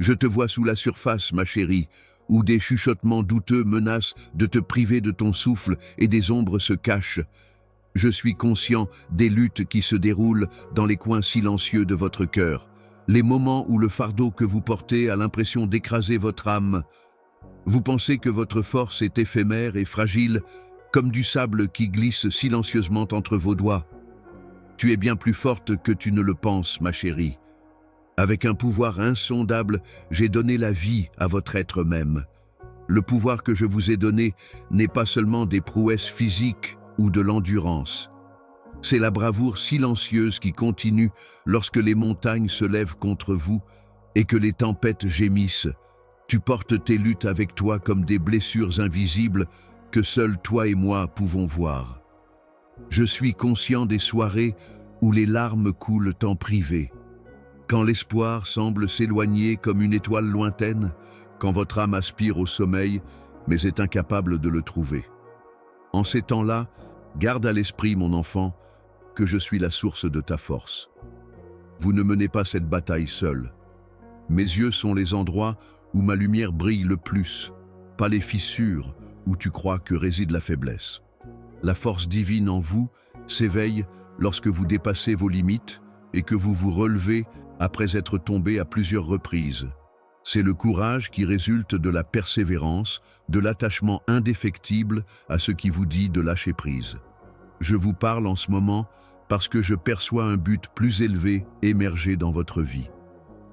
Je te vois sous la surface, ma chérie, où des chuchotements douteux menacent de te priver de ton souffle et des ombres se cachent. Je suis conscient des luttes qui se déroulent dans les coins silencieux de votre cœur, les moments où le fardeau que vous portez a l'impression d'écraser votre âme. Vous pensez que votre force est éphémère et fragile, comme du sable qui glisse silencieusement entre vos doigts. Tu es bien plus forte que tu ne le penses, ma chérie. Avec un pouvoir insondable, j'ai donné la vie à votre être même. Le pouvoir que je vous ai donné n'est pas seulement des prouesses physiques ou de l'endurance. C'est la bravoure silencieuse qui continue lorsque les montagnes se lèvent contre vous et que les tempêtes gémissent. Tu portes tes luttes avec toi comme des blessures invisibles que seuls toi et moi pouvons voir. Je suis conscient des soirées où les larmes coulent en privé. Quand l'espoir semble s'éloigner comme une étoile lointaine, quand votre âme aspire au sommeil, mais est incapable de le trouver. En ces temps-là, garde à l'esprit, mon enfant, que je suis la source de ta force. Vous ne menez pas cette bataille seul. Mes yeux sont les endroits où ma lumière brille le plus, pas les fissures où tu crois que réside la faiblesse. La force divine en vous s'éveille lorsque vous dépassez vos limites et que vous vous relevez après être tombé à plusieurs reprises. C'est le courage qui résulte de la persévérance, de l'attachement indéfectible à ce qui vous dit de lâcher prise. Je vous parle en ce moment parce que je perçois un but plus élevé émerger dans votre vie.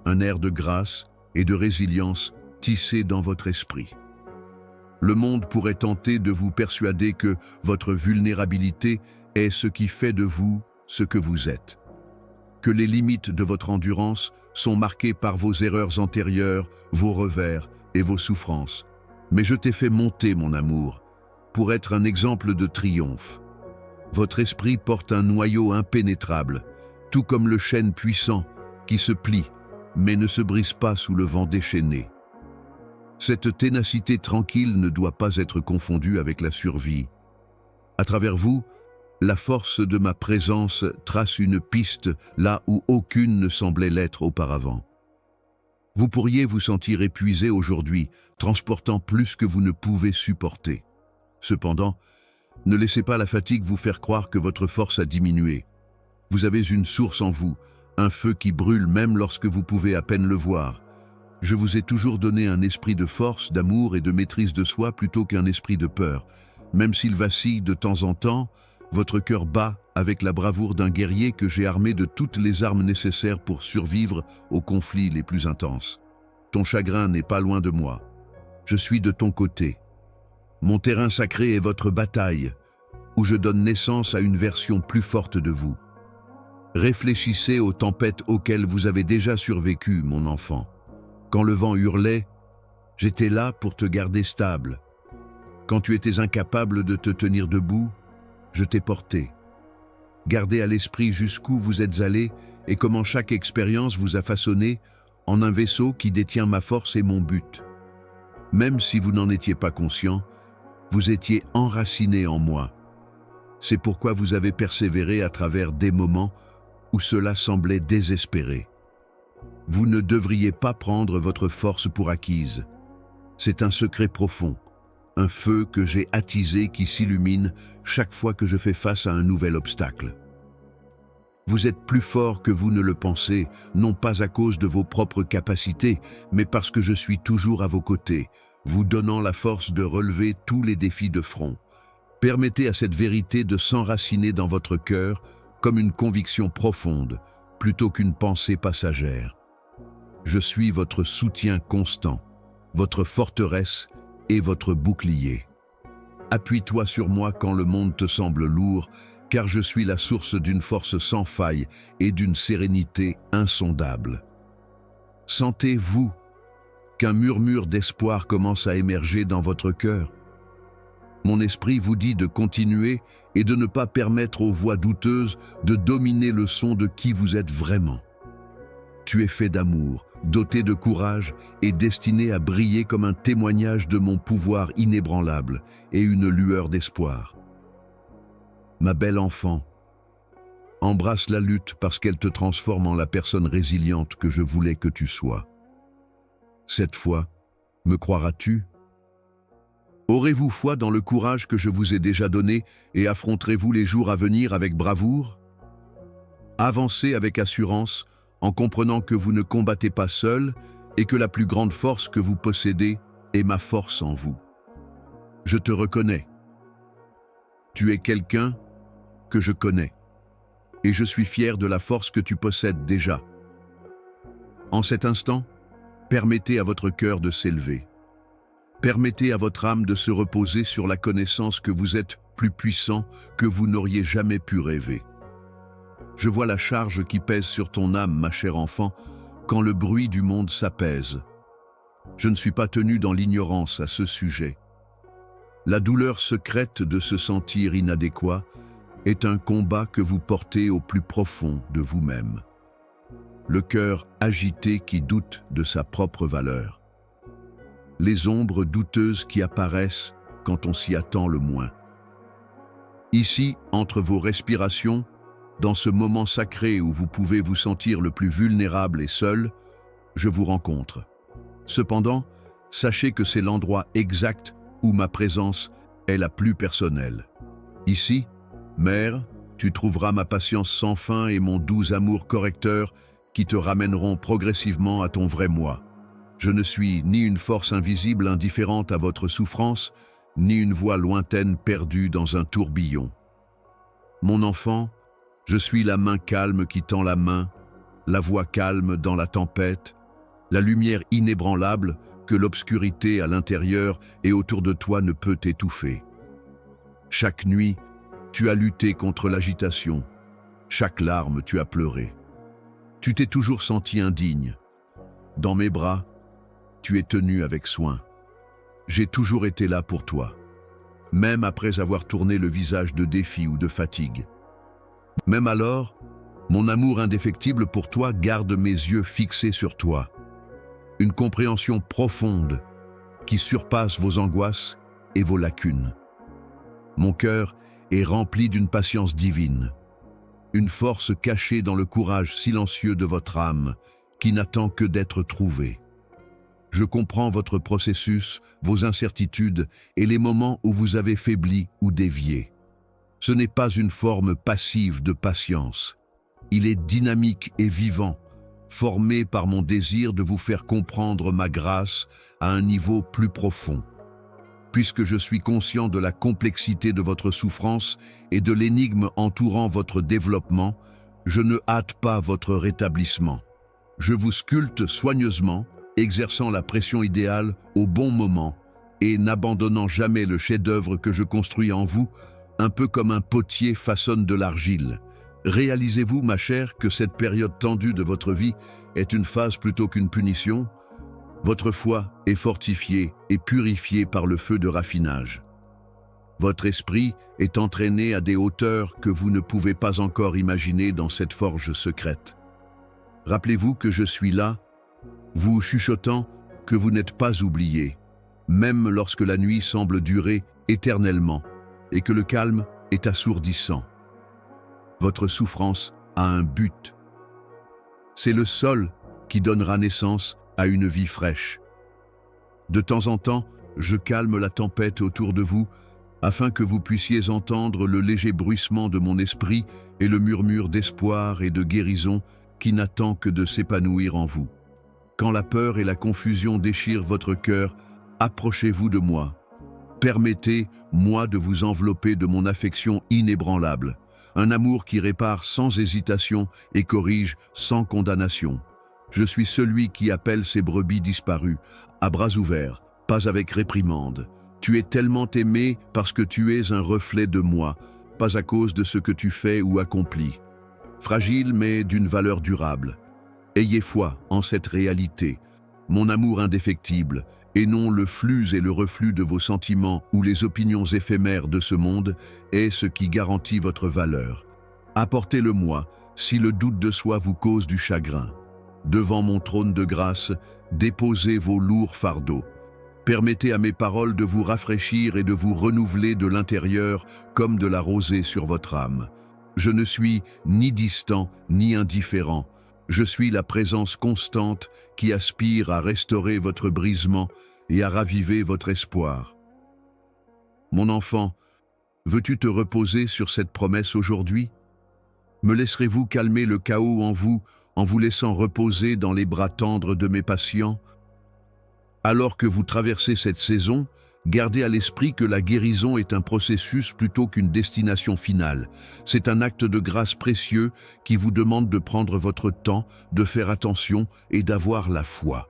Un air de grâce et de résilience tissé dans votre esprit. Le monde pourrait tenter de vous persuader que votre vulnérabilité est ce qui fait de vous ce que vous êtes. Que les limites de votre endurance sont marquées par vos erreurs antérieures, vos revers et vos souffrances. Mais je t'ai fait monter, mon amour, pour être un exemple de triomphe. Votre esprit porte un noyau impénétrable, tout comme le chêne puissant qui se plie, mais ne se brise pas sous le vent déchaîné. Cette ténacité tranquille ne doit pas être confondue avec la survie. À travers vous, la force de ma présence trace une piste là où aucune ne semblait l'être auparavant. Vous pourriez vous sentir épuisé aujourd'hui, transportant plus que vous ne pouvez supporter. Cependant, ne laissez pas la fatigue vous faire croire que votre force a diminué. Vous avez une source en vous, un feu qui brûle même lorsque vous pouvez à peine le voir. Je vous ai toujours donné un esprit de force, d'amour et de maîtrise de soi plutôt qu'un esprit de peur. Même s'il vacille de temps en temps, votre cœur bat avec la bravoure d'un guerrier que j'ai armé de toutes les armes nécessaires pour survivre aux conflits les plus intenses. Ton chagrin n'est pas loin de moi. Je suis de ton côté. Mon terrain sacré est votre bataille, où je donne naissance à une version plus forte de vous. Réfléchissez aux tempêtes auxquelles vous avez déjà survécu, mon enfant. Quand le vent hurlait, j'étais là pour te garder stable. Quand tu étais incapable de te tenir debout, je t'ai porté. Gardez à l'esprit jusqu'où vous êtes allé et comment chaque expérience vous a façonné en un vaisseau qui détient ma force et mon but. Même si vous n'en étiez pas conscient, vous étiez enraciné en moi. C'est pourquoi vous avez persévéré à travers des moments où cela semblait désespéré. Vous ne devriez pas prendre votre force pour acquise. C'est un secret profond, un feu que j'ai attisé qui s'illumine chaque fois que je fais face à un nouvel obstacle. Vous êtes plus fort que vous ne le pensez, non pas à cause de vos propres capacités, mais parce que je suis toujours à vos côtés, vous donnant la force de relever tous les défis de front. Permettez à cette vérité de s'enraciner dans votre cœur comme une conviction profonde, plutôt qu'une pensée passagère. Je suis votre soutien constant, votre forteresse et votre bouclier. Appuie-toi sur moi quand le monde te semble lourd, car je suis la source d'une force sans faille et d'une sérénité insondable. Sentez-vous qu'un murmure d'espoir commence à émerger dans votre cœur? Mon esprit vous dit de continuer et de ne pas permettre aux voix douteuses de dominer le son de qui vous êtes vraiment. Tu es fait d'amour, doté de courage et destiné à briller comme un témoignage de mon pouvoir inébranlable et une lueur d'espoir. Ma belle enfant, embrasse la lutte parce qu'elle te transforme en la personne résiliente que je voulais que tu sois. Cette fois, me croiras-tu? Aurez-vous foi dans le courage que je vous ai déjà donné et affronterez-vous les jours à venir avec bravoure? Avancez avec assurance en comprenant que vous ne combattez pas seul et que la plus grande force que vous possédez est ma force en vous. Je te reconnais. Tu es quelqu'un que je connais et je suis fier de la force que tu possèdes déjà. En cet instant, permettez à votre cœur de s'élever. Permettez à votre âme de se reposer sur la connaissance que vous êtes plus puissant que vous n'auriez jamais pu rêver. Je vois la charge qui pèse sur ton âme, ma chère enfant, quand le bruit du monde s'apaise. Je ne suis pas tenu dans l'ignorance à ce sujet. La douleur secrète de se sentir inadéquat est un combat que vous portez au plus profond de vous-même. Le cœur agité qui doute de sa propre valeur. Les ombres douteuses qui apparaissent quand on s'y attend le moins. Ici, entre vos respirations, dans ce moment sacré où vous pouvez vous sentir le plus vulnérable et seul, je vous rencontre. Cependant, sachez que c'est l'endroit exact où ma présence est la plus personnelle. Ici, Mère, tu trouveras ma patience sans fin et mon doux amour correcteur qui te ramèneront progressivement à ton vrai moi. Je ne suis ni une force invisible indifférente à votre souffrance, ni une voix lointaine perdue dans un tourbillon. Mon enfant, je suis la main calme qui tend la main, la voix calme dans la tempête, la lumière inébranlable que l'obscurité à l'intérieur et autour de toi ne peut étouffer. Chaque nuit, tu as lutté contre l'agitation. Chaque larme, tu as pleuré. Tu t'es toujours senti indigne. Dans mes bras, tu es tenu avec soin. J'ai toujours été là pour toi, même après avoir tourné le visage de défi ou de fatigue. Même alors, mon amour indéfectible pour toi garde mes yeux fixés sur toi. Une compréhension profonde qui surpasse vos angoisses et vos lacunes. Mon cœur est rempli d'une patience divine, une force cachée dans le courage silencieux de votre âme qui n'attend que d'être trouvée. Je comprends votre processus, vos incertitudes et les moments où vous avez faibli ou dévié. Ce n'est pas une forme passive de patience. Il est dynamique et vivant, formé par mon désir de vous faire comprendre ma grâce à un niveau plus profond. Puisque je suis conscient de la complexité de votre souffrance et de l'énigme entourant votre développement, je ne hâte pas votre rétablissement. Je vous sculpte soigneusement, exerçant la pression idéale au bon moment et n'abandonnant jamais le chef-d'œuvre que je construis en vous, un peu comme un potier façonne de l'argile. Réalisez-vous, ma chère, que cette période tendue de votre vie est une phase plutôt qu'une punition? Votre foi est fortifiée et purifiée par le feu de raffinage. Votre esprit est entraîné à des hauteurs que vous ne pouvez pas encore imaginer dans cette forge secrète. Rappelez-vous que je suis là, vous chuchotant que vous n'êtes pas oublié, même lorsque la nuit semble durer éternellement et que le calme est assourdissant. Votre souffrance a un but. C'est le sol qui donnera naissance à une vie fraîche. De temps en temps, je calme la tempête autour de vous afin que vous puissiez entendre le léger bruissement de mon esprit et le murmure d'espoir et de guérison qui n'attend que de s'épanouir en vous. Quand la peur et la confusion déchirent votre cœur, approchez-vous de moi. Permettez-moi de vous envelopper de mon affection inébranlable, un amour qui répare sans hésitation et corrige sans condamnation. Je suis celui qui appelle ses brebis disparues, à bras ouverts, pas avec réprimande. Tu es tellement aimé parce que tu es un reflet de moi, pas à cause de ce que tu fais ou accomplis. Fragile mais d'une valeur durable. Ayez foi en cette réalité, mon amour indéfectible, et non le flux et le reflux de vos sentiments ou les opinions éphémères de ce monde, est ce qui garantit votre valeur. Apportez-le-moi si le doute de soi vous cause du chagrin. Devant mon trône de grâce, déposez vos lourds fardeaux. Permettez à mes paroles de vous rafraîchir et de vous renouveler de l'intérieur comme de la rosée sur votre âme. Je ne suis ni distant ni indifférent. Je suis la présence constante qui aspire à restaurer votre brisement et à raviver votre espoir. Mon enfant, veux-tu te reposer sur cette promesse aujourd'hui? Me laisserez-vous calmer le chaos en vous laissant reposer dans les bras tendres de mes patients? Alors que vous traversez cette saison, gardez à l'esprit que la guérison est un processus plutôt qu'une destination finale. C'est un acte de grâce précieux qui vous demande de prendre votre temps, de faire attention et d'avoir la foi.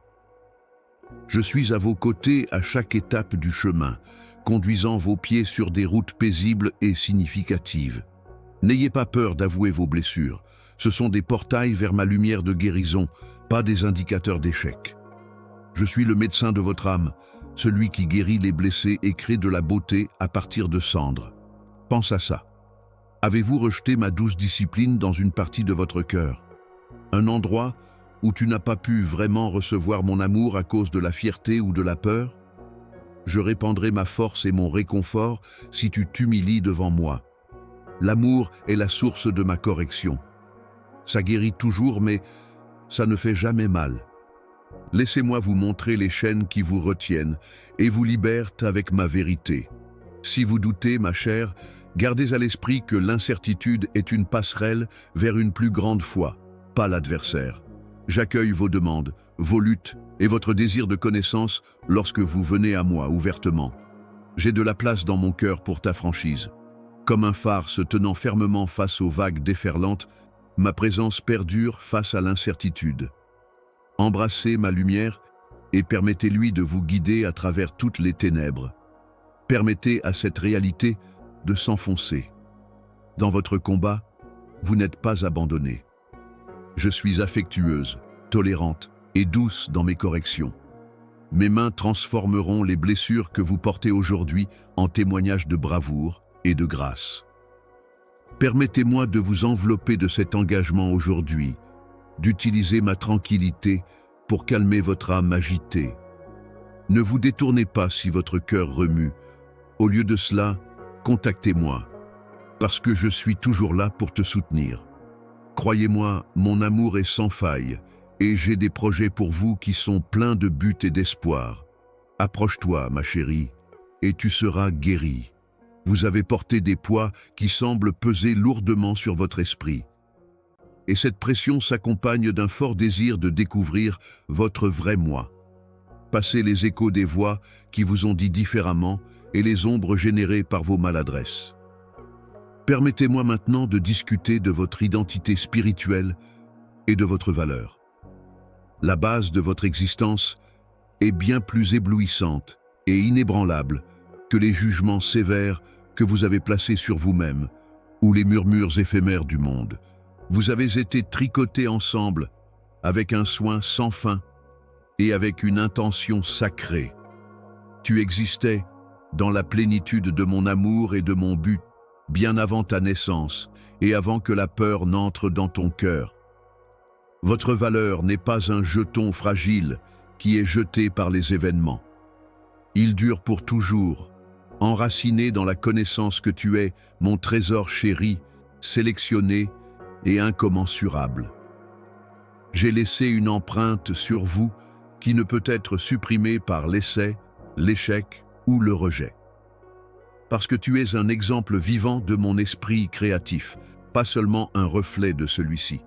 Je suis à vos côtés à chaque étape du chemin, conduisant vos pieds sur des routes paisibles et significatives. N'ayez pas peur d'avouer vos blessures. Ce sont des portails vers ma lumière de guérison, pas des indicateurs d'échec. Je suis le médecin de votre âme, celui qui guérit les blessés et crée de la beauté à partir de cendres. Pense à ça. Avez-vous rejeté ma douce discipline dans une partie de votre cœur? Un endroit où tu n'as pas pu vraiment recevoir mon amour à cause de la fierté ou de la peur? Je répandrai ma force et mon réconfort si tu t'humilies devant moi. L'amour est la source de ma correction. Ça guérit toujours, mais ça ne fait jamais mal. Laissez-moi vous montrer les chaînes qui vous retiennent et vous libèrent avec ma vérité. Si vous doutez, ma chère, gardez à l'esprit que l'incertitude est une passerelle vers une plus grande foi, pas l'adversaire. J'accueille vos demandes, vos luttes et votre désir de connaissance lorsque vous venez à moi ouvertement. J'ai de la place dans mon cœur pour ta franchise. Comme un phare se tenant fermement face aux vagues déferlantes, ma présence perdure face à l'incertitude. Embrassez ma lumière et permettez-lui de vous guider à travers toutes les ténèbres. Permettez à cette réalité de s'enfoncer. Dans votre combat, vous n'êtes pas abandonné. Je suis affectueuse, tolérante et douce dans mes corrections. Mes mains transformeront les blessures que vous portez aujourd'hui en témoignages de bravoure et de grâce. Permettez-moi de vous envelopper de cet engagement aujourd'hui, d'utiliser ma tranquillité pour calmer votre âme agitée. Ne vous détournez pas si votre cœur remue. Au lieu de cela, contactez-moi, parce que je suis toujours là pour te soutenir. Croyez-moi, mon amour est sans faille, et j'ai des projets pour vous qui sont pleins de buts et d'espoir. Approche-toi, ma chérie, et tu seras guérie. Vous avez porté des poids qui semblent peser lourdement sur votre esprit. Et cette pression s'accompagne d'un fort désir de découvrir votre vrai moi. Passez les échos des voix qui vous ont dit différemment et les ombres générées par vos maladresses. Permettez-moi maintenant de discuter de votre identité spirituelle et de votre valeur. La base de votre existence est bien plus éblouissante et inébranlable que les jugements sévères que vous avez placés sur vous-même ou les murmures éphémères du monde. Vous avez été tricotés ensemble avec un soin sans fin et avec une intention sacrée. Tu existais dans la plénitude de mon amour et de mon but, bien avant ta naissance et avant que la peur n'entre dans ton cœur. Votre valeur n'est pas un jeton fragile qui est jeté par les événements. Il dure pour toujours, enraciné dans la connaissance que tu es, mon trésor chéri, sélectionné et incommensurable. J'ai laissé une empreinte sur vous qui ne peut être supprimée par l'essai, l'échec ou le rejet. Parce que tu es un exemple vivant de mon esprit créatif, pas seulement un reflet de celui-ci.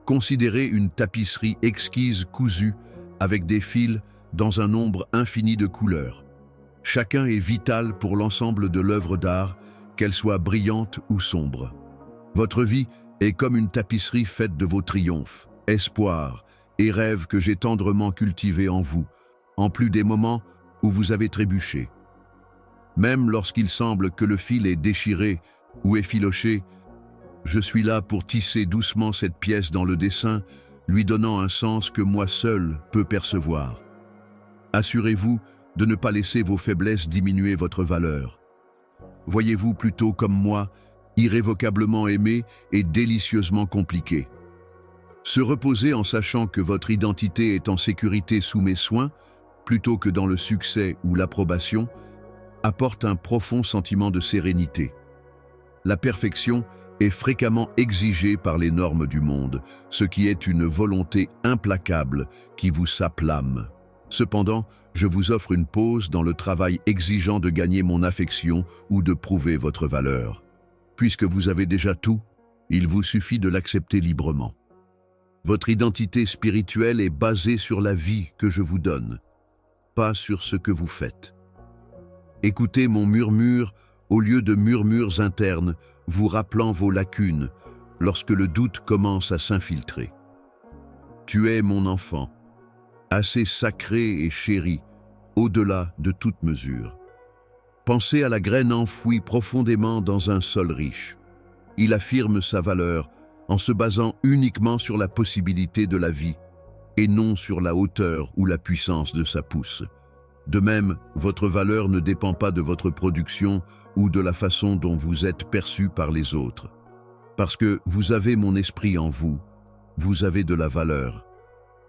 Considérez une tapisserie exquise cousue avec des fils dans un nombre infini de couleurs. Chacun est vital pour l'ensemble de l'œuvre d'art, qu'elle soit brillante ou sombre. Votre vie est comme une tapisserie faite de vos triomphes, espoirs et rêves que j'ai tendrement cultivés en vous, en plus des moments où vous avez trébuché. Même lorsqu'il semble que le fil est déchiré ou effiloché, je suis là pour tisser doucement cette pièce dans le dessin, lui donnant un sens que moi seul peux percevoir. Assurez-vous de ne pas laisser vos faiblesses diminuer votre valeur. Voyez-vous plutôt comme moi, irrévocablement aimé et délicieusement compliqué. Se reposer en sachant que votre identité est en sécurité sous mes soins, plutôt que dans le succès ou l'approbation, apporte un profond sentiment de sérénité. La perfection est fréquemment exigé par les normes du monde, ce qui est une volonté implacable qui vous sape l'âme. Cependant, je vous offre une pause dans le travail exigeant de gagner mon affection ou de prouver votre valeur. Puisque vous avez déjà tout, il vous suffit de l'accepter librement. Votre identité spirituelle est basée sur la vie que je vous donne, pas sur ce que vous faites. Écoutez mon murmure au lieu de murmures internes, vous rappelant vos lacunes lorsque le doute commence à s'infiltrer. Tu es mon enfant, assez sacré et chéri, au-delà de toute mesure. Pensez à la graine enfouie profondément dans un sol riche. Il affirme sa valeur en se basant uniquement sur la possibilité de la vie et non sur la hauteur ou la puissance de sa pousse. De même, votre valeur ne dépend pas de votre production ou de la façon dont vous êtes perçu par les autres. Parce que vous avez mon esprit en vous, vous avez de la valeur.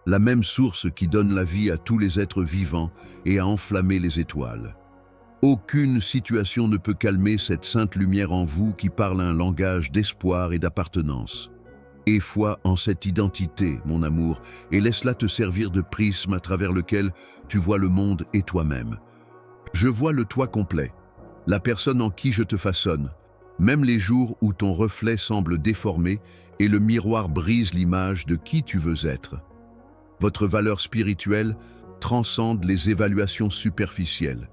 La même source qui donne la vie à tous les êtres vivants et a enflammé les étoiles. Aucune situation ne peut calmer cette sainte lumière en vous qui parle un langage d'espoir et d'appartenance. Aie foi en cette identité, mon amour, et laisse-la te servir de prisme à travers lequel tu vois le monde et toi-même. Je vois le toi complet, la personne en qui je te façonne, même les jours où ton reflet semble déformé et le miroir brise l'image de qui tu veux être. Votre valeur spirituelle transcende les évaluations superficielles.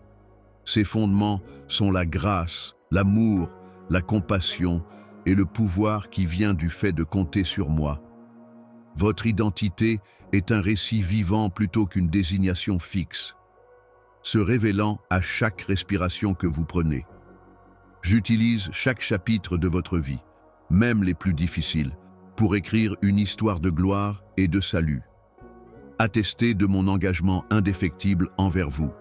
Ses fondements sont la grâce, l'amour, la compassion et le pouvoir qui vient du fait de compter sur moi. Votre identité est un récit vivant plutôt qu'une désignation fixe, se révélant à chaque respiration que vous prenez. J'utilise chaque chapitre de votre vie, même les plus difficiles, pour écrire une histoire de gloire et de salut. Attestez de mon engagement indéfectible envers vous.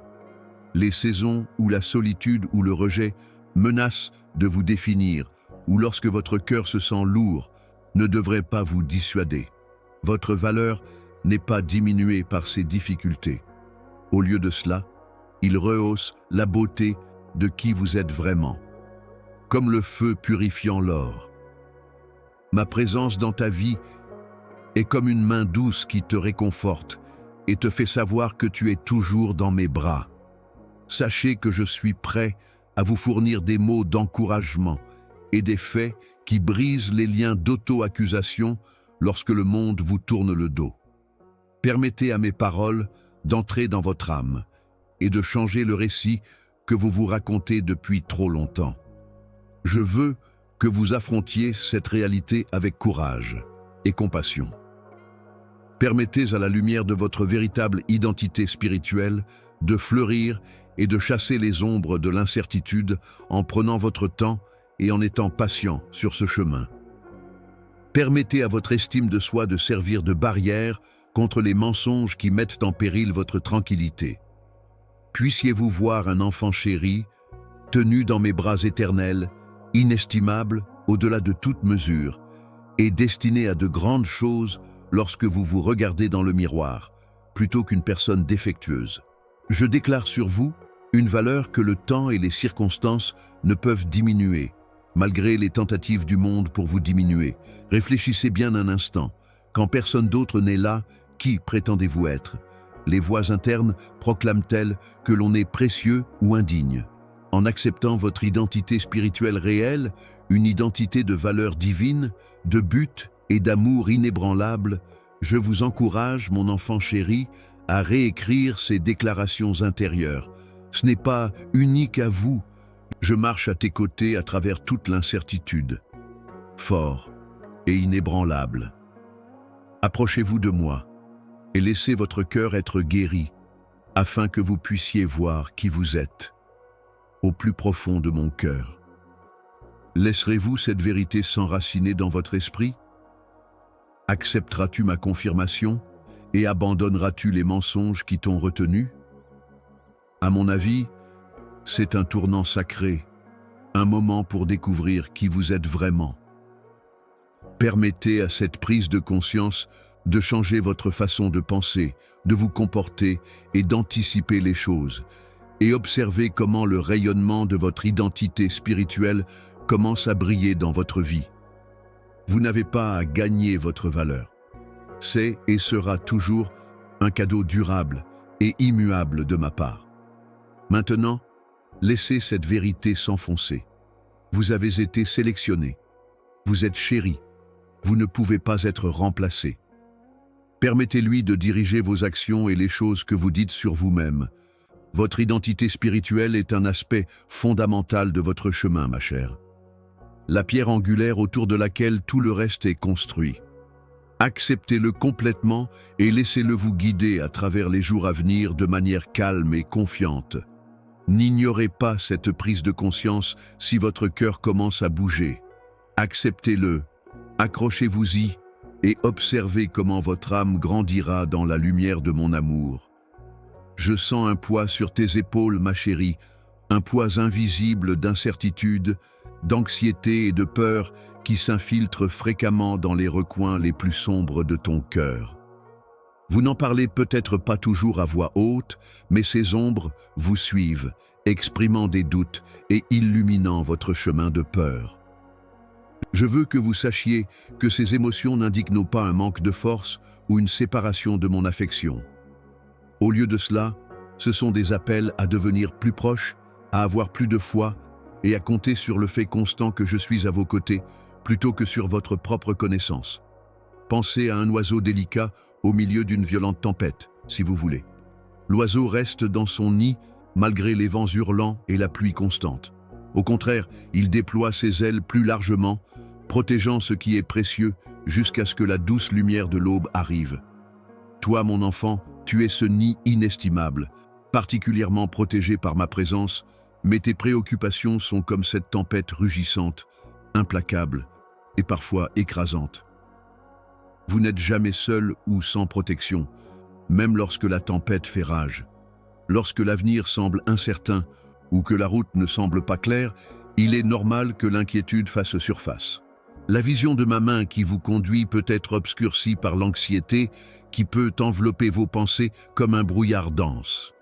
Les saisons où la solitude ou le rejet menacent de vous définir, ou lorsque votre cœur se sent lourd, ne devrait pas vous dissuader. Votre valeur n'est pas diminuée par ces difficultés. Au lieu de cela, il rehausse la beauté de qui vous êtes vraiment, comme le feu purifiant l'or. Ma présence dans ta vie est comme une main douce qui te réconforte et te fait savoir que tu es toujours dans mes bras. Sachez que je suis prêt à vous fournir des mots d'encouragement et des faits qui brisent les liens d'auto-accusation lorsque le monde vous tourne le dos. Permettez à mes paroles d'entrer dans votre âme et de changer le récit que vous vous racontez depuis trop longtemps. Je veux que vous affrontiez cette réalité avec courage et compassion. Permettez à la lumière de votre véritable identité spirituelle de fleurir et de chasser les ombres de l'incertitude en prenant votre temps et en étant patient sur ce chemin. Permettez à votre estime de soi de servir de barrière contre les mensonges qui mettent en péril votre tranquillité. Puissiez-vous voir un enfant chéri, tenu dans mes bras éternels, inestimable au-delà de toute mesure, et destiné à de grandes choses lorsque vous vous regardez dans le miroir, plutôt qu'une personne défectueuse. Je déclare sur vous une valeur que le temps et les circonstances ne peuvent diminuer, malgré les tentatives du monde pour vous diminuer. Réfléchissez bien un instant. Quand personne d'autre n'est là, qui prétendez-vous être? Les voix internes proclament-elles que l'on est précieux ou indigne? En acceptant votre identité spirituelle réelle, une identité de valeur divine, de but et d'amour inébranlable, je vous encourage, mon enfant chéri, à réécrire ces déclarations intérieures. Ce n'est pas unique à vous. Je marche à tes côtés à travers toute l'incertitude. Fort et inébranlable. Approchez-vous de moi et laissez votre cœur être guéri afin que vous puissiez voir qui vous êtes au plus profond de mon cœur. Laisserez-vous cette vérité s'enraciner dans votre esprit? Accepteras-tu ma confirmation et abandonneras-tu les mensonges qui t'ont retenu? À mon avis, c'est un tournant sacré, un moment pour découvrir qui vous êtes vraiment. Permettez à cette prise de conscience de changer votre façon de penser, de vous comporter et d'anticiper les choses, et observez comment le rayonnement de votre identité spirituelle commence à briller dans votre vie. Vous n'avez pas à gagner votre valeur. C'est et sera toujours un cadeau durable et immuable de ma part. Maintenant, laissez cette vérité s'enfoncer. Vous avez été sélectionné. Vous êtes chéri. Vous ne pouvez pas être remplacé. Permettez-lui de diriger vos actions et les choses que vous dites sur vous-même. Votre identité spirituelle est un aspect fondamental de votre chemin, ma chère. La pierre angulaire autour de laquelle tout le reste est construit. Acceptez-le complètement et laissez-le vous guider à travers les jours à venir de manière calme et confiante. N'ignorez pas cette prise de conscience si votre cœur commence à bouger. Acceptez-le, accrochez-vous-y et observez comment votre âme grandira dans la lumière de mon amour. Je sens un poids sur tes épaules, ma chérie, un poids invisible d'incertitude, d'anxiété et de peur qui s'infiltre fréquemment dans les recoins les plus sombres de ton cœur. Vous n'en parlez peut-être pas toujours à voix haute, mais ces ombres vous suivent, exprimant des doutes et illuminant votre chemin de peur. Je veux que vous sachiez que ces émotions n'indiquent pas un manque de force ou une séparation de mon affection. Au lieu de cela, ce sont des appels à devenir plus proches, à avoir plus de foi et à compter sur le fait constant que je suis à vos côtés, plutôt que sur votre propre connaissance. Pensez à un oiseau délicat au milieu d'une violente tempête, si vous voulez. L'oiseau reste dans son nid malgré les vents hurlants et la pluie constante. Au contraire, il déploie ses ailes plus largement, protégeant ce qui est précieux jusqu'à ce que la douce lumière de l'aube arrive. Toi, mon enfant, tu es ce nid inestimable, particulièrement protégé par ma présence, mais tes préoccupations sont comme cette tempête rugissante, implacable et parfois écrasante. Vous n'êtes jamais seul ou sans protection, même lorsque la tempête fait rage. Lorsque l'avenir semble incertain ou que la route ne semble pas claire, il est normal que l'inquiétude fasse surface. La vision de ma main qui vous conduit peut être obscurcie par l'anxiété qui peut envelopper vos pensées comme un brouillard dense.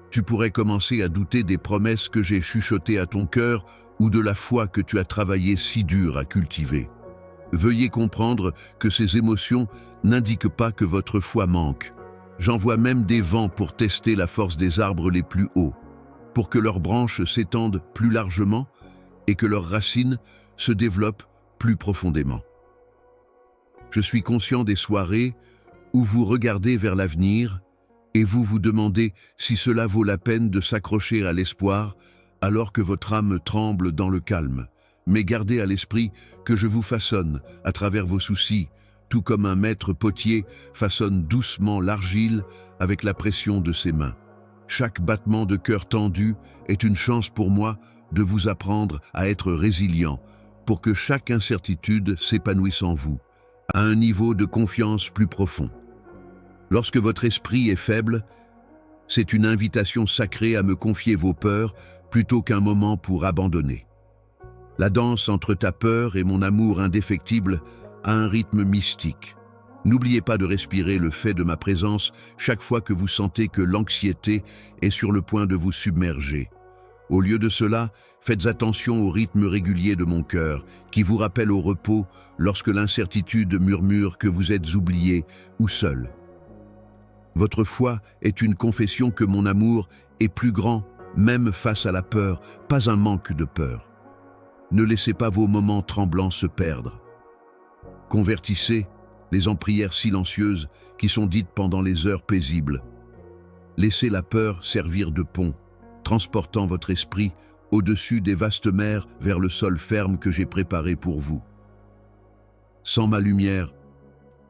Tu pourrais commencer à douter des promesses que j'ai chuchotées à ton cœur ou de la foi que tu as travaillé si dur à cultiver. Veuillez comprendre que ces émotions n'indiquent pas que votre foi manque. J'envoie même des vents pour tester la force des arbres les plus hauts, pour que leurs branches s'étendent plus largement et que leurs racines se développent plus profondément. Je suis conscient des soirées où vous regardez vers l'avenir et vous vous demandez si cela vaut la peine de s'accrocher à l'espoir alors que votre âme tremble dans le calme. Mais gardez à l'esprit que je vous façonne à travers vos soucis, tout comme un maître potier façonne doucement l'argile avec la pression de ses mains. Chaque battement de cœur tendu est une chance pour moi de vous apprendre à être résilient, pour que chaque incertitude s'épanouisse en vous, à un niveau de confiance plus profond. Lorsque votre esprit est faible, c'est une invitation sacrée à me confier vos peurs plutôt qu'un moment pour abandonner. La danse entre ta peur et mon amour indéfectible a un rythme mystique. N'oubliez pas de respirer le fait de ma présence chaque fois que vous sentez que l'anxiété est sur le point de vous submerger. Au lieu de cela, faites attention au rythme régulier de mon cœur, qui vous rappelle au repos lorsque l'incertitude murmure que vous êtes oublié ou seul. Votre foi est une confession que mon amour est plus grand, même face à la peur, pas un manque de peur. Ne laissez pas vos moments tremblants se perdre. Convertissez-les en prières silencieuses qui sont dites pendant les heures paisibles. Laissez la peur servir de pont, transportant votre esprit au-dessus des vastes mers vers le sol ferme que j'ai préparé pour vous. Sans ma lumière,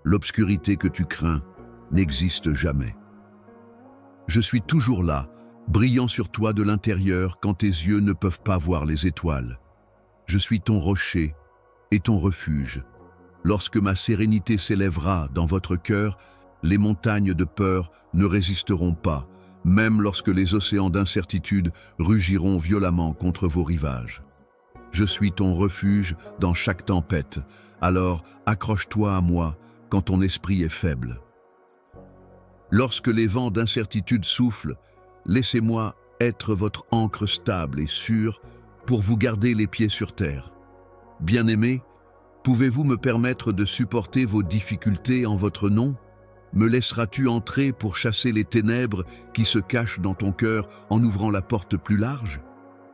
l'obscurité que tu crains n'existe jamais. Je suis toujours là, brillant sur toi de l'intérieur quand tes yeux ne peuvent pas voir les étoiles. Je suis ton rocher et ton refuge. Lorsque ma sérénité s'élèvera dans votre cœur, les montagnes de peur ne résisteront pas, même lorsque les océans d'incertitude rugiront violemment contre vos rivages. Je suis ton refuge dans chaque tempête, alors accroche-toi à moi quand ton esprit est faible. Lorsque les vents d'incertitude soufflent, laissez-moi être votre ancre stable et sûre pour vous garder les pieds sur terre. Bien-aimé, Pouvez-vous me permettre de supporter vos difficultés en votre nom? Me laisseras-tu entrer pour chasser les ténèbres qui se cachent dans ton cœur en ouvrant la porte plus large?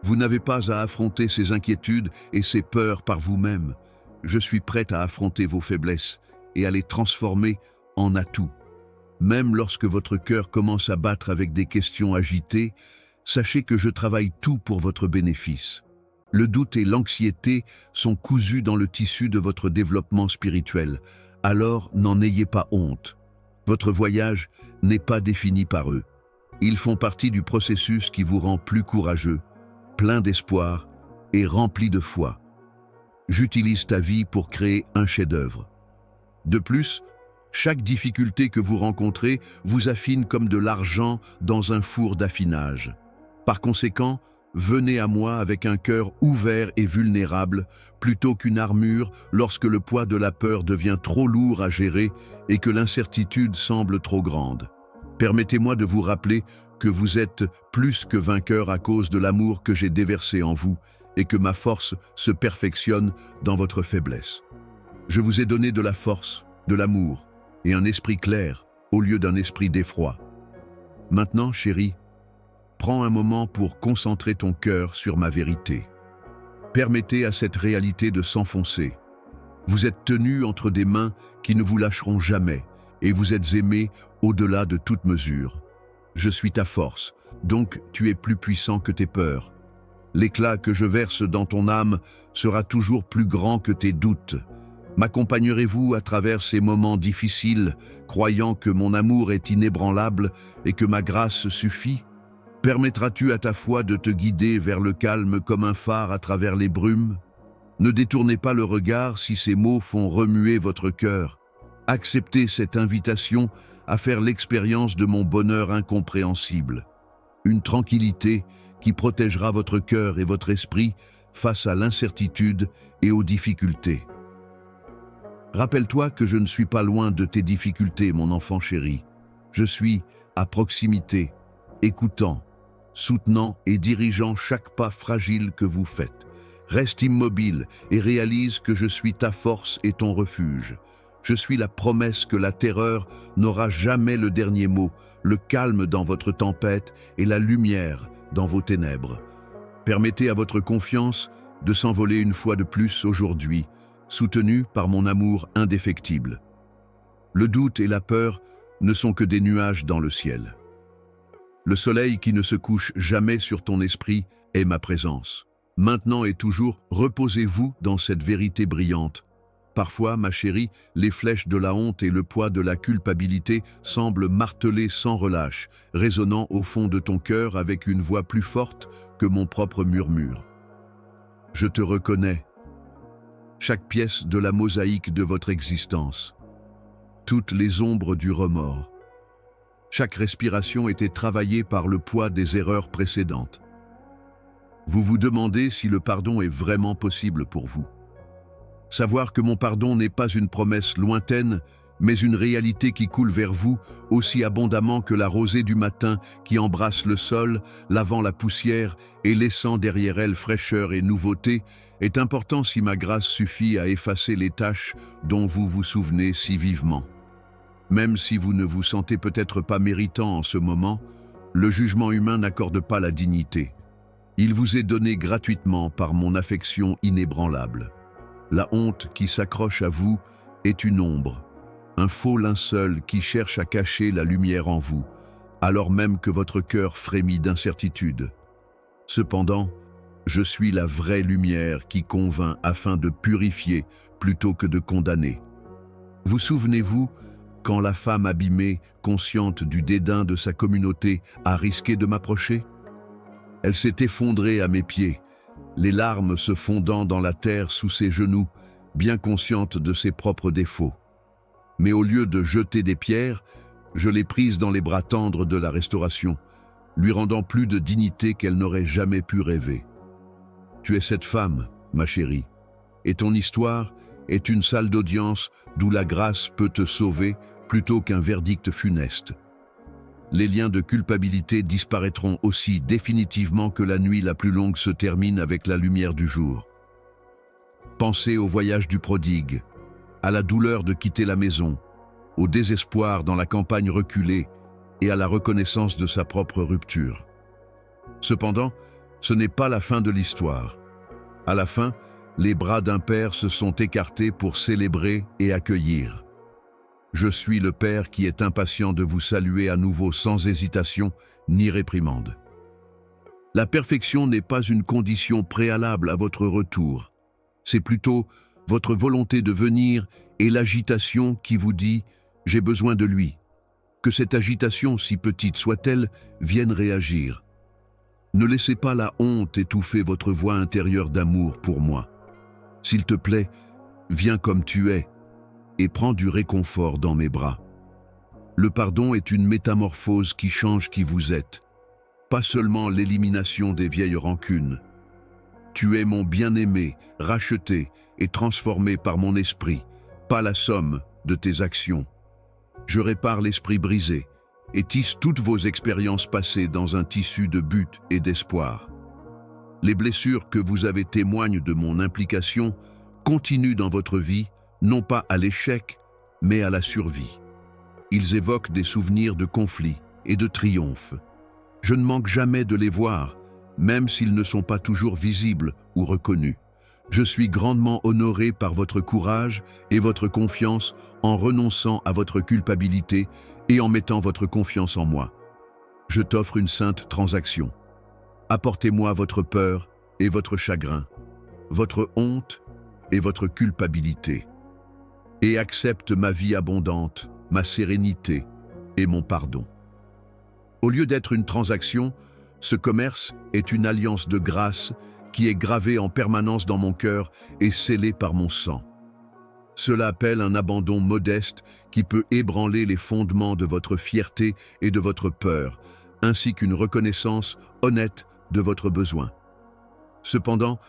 Vous n'avez pas à affronter ces inquiétudes et ces peurs par vous-même. Je suis prête à affronter vos faiblesses et à les transformer en atouts. Même lorsque votre cœur commence à battre avec des questions agitées, sachez que je travaille tout pour votre bénéfice. Le doute et l'anxiété sont cousus dans le tissu de votre développement spirituel, alors n'en ayez pas honte. Votre voyage n'est pas défini par eux. Ils font partie du processus qui vous rend plus courageux, plein d'espoir et rempli de foi. J'utilise ta vie pour créer un chef-d'œuvre. De plus, chaque difficulté que vous rencontrez vous affine comme de l'argent dans un four d'affinage. Par conséquent, venez à moi avec un cœur ouvert et vulnérable, plutôt qu'une armure lorsque le poids de la peur devient trop lourd à gérer et que l'incertitude semble trop grande. Permettez-moi de vous rappeler que vous êtes plus que vainqueur à cause de l'amour que j'ai déversé en vous et que ma force se perfectionne dans votre faiblesse. Je vous ai donné de la force, de l'amour et un esprit clair au lieu d'un esprit d'effroi. Maintenant, chérie, prends un moment pour concentrer ton cœur sur ma vérité. Permettez à cette réalité de s'enfoncer. Vous êtes tenu entre des mains qui ne vous lâcheront jamais et vous êtes aimé au-delà de toute mesure. Je suis ta force, donc tu es plus puissant que tes peurs. L'éclat que je verse dans ton âme sera toujours plus grand que tes doutes. M'accompagnerez-vous à travers ces moments difficiles, croyant que mon amour est inébranlable et que ma grâce suffit? Permettras-tu à ta foi de te guider vers le calme comme un phare à travers les brumes? Ne détournez pas le regard si ces mots font remuer votre cœur. Acceptez cette invitation à faire l'expérience de mon bonheur incompréhensible. Une tranquillité qui protégera votre cœur et votre esprit face à l'incertitude et aux difficultés. Rappelle-toi que je ne suis pas loin de tes difficultés, mon enfant chéri. Je suis à proximité, écoutant, soutenant et dirigeant chaque pas fragile que vous faites. Reste immobile et réalise que je suis ta force et ton refuge. Je suis la promesse que la terreur n'aura jamais le dernier mot, le calme dans votre tempête et la lumière dans vos ténèbres. Permettez à votre confiance de s'envoler une fois de plus aujourd'hui, soutenue par mon amour indéfectible. Le doute et la peur ne sont que des nuages dans le ciel. Le soleil qui ne se couche jamais sur ton esprit est ma présence. Maintenant et toujours, reposez-vous dans cette vérité brillante. Parfois, ma chérie, les flèches de la honte et le poids de la culpabilité semblent marteler sans relâche, résonnant au fond de ton cœur avec une voix plus forte que mon propre murmure. Je te reconnais, chaque pièce de la mosaïque de votre existence, toutes les ombres du remords. Chaque respiration était travaillée par le poids des erreurs précédentes. Vous vous demandez si le pardon est vraiment possible pour vous. Savoir que mon pardon n'est pas une promesse lointaine, mais une réalité qui coule vers vous aussi abondamment que la rosée du matin qui embrasse le sol, lavant la poussière et laissant derrière elle fraîcheur et nouveauté, est important si ma grâce suffit à effacer les taches dont vous vous souvenez si vivement. Même si vous ne vous sentez peut-être pas méritant en ce moment, le jugement humain n'accorde pas la dignité. Il vous est donné gratuitement par mon affection inébranlable. La honte qui s'accroche à vous est une ombre, un faux linceul qui cherche à cacher la lumière en vous, alors même que votre cœur frémit d'incertitude. Cependant, je suis la vraie lumière qui convainc afin de purifier plutôt que de condamner. Vous souvenez-vous quand la femme abîmée, consciente du dédain de sa communauté, a risqué de m'approcher? Elle s'est effondrée à mes pieds, les larmes se fondant dans la terre sous ses genoux, bien consciente de ses propres défauts. Mais au lieu de jeter des pierres, je l'ai prise dans les bras tendres de la restauration, lui rendant plus de dignité qu'elle n'aurait jamais pu rêver. Tu es cette femme, ma chérie, et ton histoire est une salle d'audience d'où la grâce peut te sauver plutôt qu'un verdict funeste. Les liens de culpabilité disparaîtront aussi définitivement que la nuit la plus longue se termine avec la lumière du jour. Pensez au voyage du prodigue, à la douleur de quitter la maison, au désespoir dans la campagne reculée et à la reconnaissance de sa propre rupture. Cependant, ce n'est pas la fin de l'histoire. À la fin, les bras d'un père se sont écartés pour célébrer et accueillir. Je suis le Père qui est impatient de vous saluer à nouveau sans hésitation ni réprimande. La perfection n'est pas une condition préalable à votre retour. C'est plutôt votre volonté de venir et l'agitation qui vous dit « j'ai besoin de lui ». Que cette agitation, si petite soit-elle, vienne réagir. Ne laissez pas la honte étouffer votre voix intérieure d'amour pour moi. S'il te plaît, viens comme tu es et prends du réconfort dans mes bras. Le pardon est une métamorphose qui change qui vous êtes, pas seulement l'élimination des vieilles rancunes. Tu es mon bien-aimé, racheté et transformé par mon esprit, pas la somme de tes actions. Je répare l'esprit brisé et tisse toutes vos expériences passées dans un tissu de but et d'espoir. Les blessures que vous avez témoignent de mon implication continuent dans votre vie, non pas à l'échec, mais à la survie. Ils évoquent des souvenirs de conflits et de triomphes. Je ne manque jamais de les voir, même s'ils ne sont pas toujours visibles ou reconnus. Je suis grandement honoré par votre courage et votre confiance en renonçant à votre culpabilité et en mettant votre confiance en moi. Je t'offre une sainte transaction. Apportez-moi votre peur et votre chagrin, votre honte et votre culpabilité, et accepte ma vie abondante, ma sérénité et mon pardon. Au lieu d'être une transaction, ce commerce est une alliance de grâce qui est gravée en permanence dans mon cœur et scellée par mon sang. Cela appelle un abandon modeste qui peut ébranler les fondements de votre fierté et de votre peur, ainsi qu'une reconnaissance honnête de votre besoin. Cependant,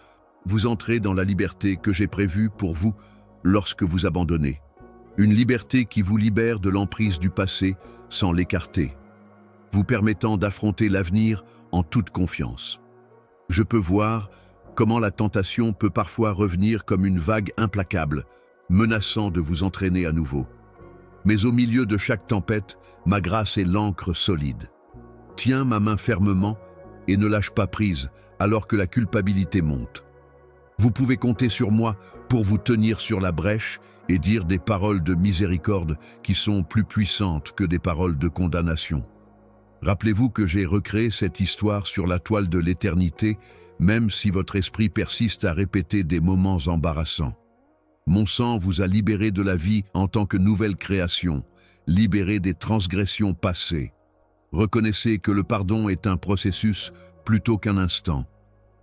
vous entrez dans la liberté que j'ai prévue pour vous lorsque vous abandonnez. Une liberté qui vous libère de l'emprise du passé sans l'écarter, vous permettant d'affronter l'avenir en toute confiance. Je peux voir comment la tentation peut parfois revenir comme une vague implacable, menaçant de vous entraîner à nouveau. Mais au milieu de chaque tempête, ma grâce est l'ancre solide. Tiens ma main fermement et ne lâche pas prise alors que la culpabilité monte. Vous pouvez compter sur moi pour vous tenir sur la brèche et dire des paroles de miséricorde qui sont plus puissantes que des paroles de condamnation. Rappelez-vous que j'ai recréé cette histoire sur la toile de l'éternité, même si votre esprit persiste à répéter des moments embarrassants. Mon sang vous a libéré de la vie en tant que nouvelle création, libéré des transgressions passées. Reconnaissez que le pardon est un processus plutôt qu'un instant.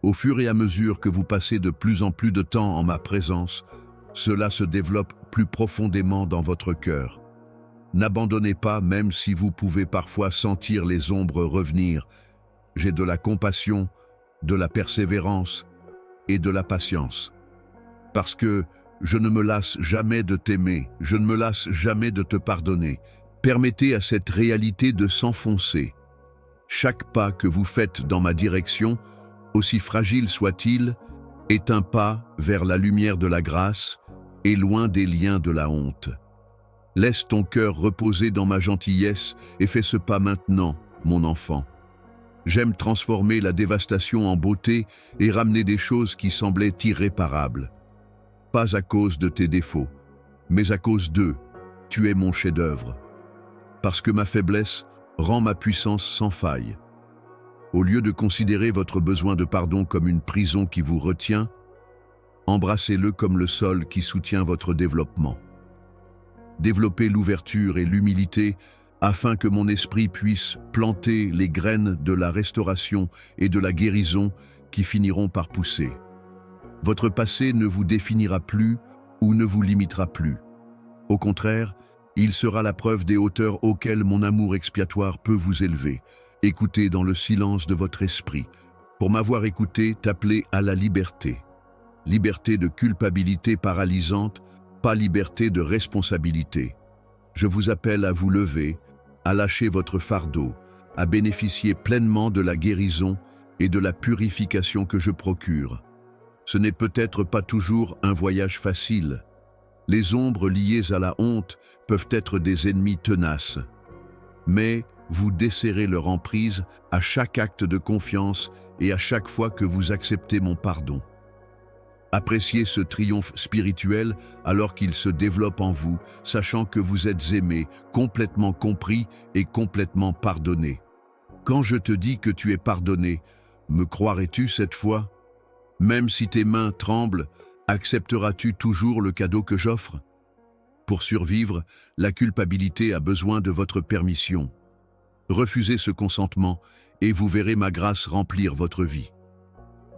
Au fur et à mesure que vous passez de plus en plus de temps en ma présence, cela se développe plus profondément dans votre cœur. N'abandonnez pas même si vous pouvez parfois sentir les ombres revenir. J'ai de la compassion, de la persévérance et de la patience. Parce que je ne me lasse jamais de t'aimer, je ne me lasse jamais de te pardonner. Permettez à cette réalité de s'enfoncer. Chaque pas que vous faites dans ma direction, aussi fragile soit-il, est un pas vers la lumière de la grâce et loin des liens de la honte. Laisse ton cœur reposer dans ma gentillesse et fais ce pas maintenant, mon enfant. J'aime transformer la dévastation en beauté et ramener des choses qui semblaient irréparables. Pas à cause de tes défauts, mais à cause d'eux, tu es mon chef-d'œuvre. Parce que ma faiblesse rend ma puissance sans faille. Au lieu de considérer votre besoin de pardon comme une prison qui vous retient, embrassez-le comme le sol qui soutient votre développement. Développez l'ouverture et l'humilité afin que mon esprit puisse planter les graines de la restauration et de la guérison qui finiront par pousser. Votre passé ne vous définira plus ou ne vous limitera plus. Au contraire, il sera la preuve des hauteurs auxquelles mon amour expiatoire peut vous élever. Écoutez dans le silence de votre esprit. Pour m'avoir écouté, t'appeler à la liberté. Liberté de culpabilité paralysante, pas liberté de responsabilité. Je vous appelle à vous lever, à lâcher votre fardeau, à bénéficier pleinement de la guérison et de la purification que je procure. Ce n'est peut-être pas toujours un voyage facile. Les ombres liées à la honte peuvent être des ennemis tenaces. Mais vous desserrez leur emprise à chaque acte de confiance et à chaque fois que vous acceptez mon pardon. Appréciez ce triomphe spirituel alors qu'il se développe en vous, sachant que vous êtes aimé, complètement compris et complètement pardonné. Quand je te dis que tu es pardonné, me croirais-tu cette fois? Même si tes mains tremblent, accepteras-tu toujours le cadeau que j'offre? Pour survivre, la culpabilité a besoin de votre permission. Refusez ce consentement et vous verrez ma grâce remplir votre vie.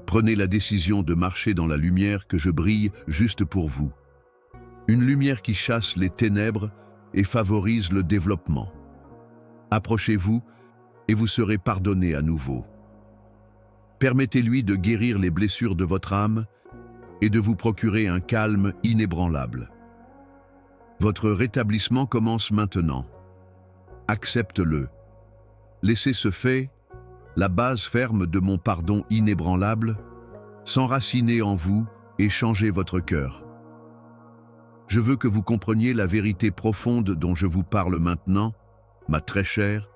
Prenez la décision de marcher dans la lumière que je brille juste pour vous. Une lumière qui chasse les ténèbres et favorise le développement. Approchez-vous et vous serez pardonné à nouveau. Permettez-lui de guérir les blessures de votre âme et de vous procurer un calme inébranlable. Votre rétablissement commence maintenant. Accepte-le. Laissez ce fait, la base ferme de mon pardon inébranlable, s'enraciner en vous et changer votre cœur. Je veux que vous compreniez la vérité profonde dont je vous parle maintenant, ma très chère,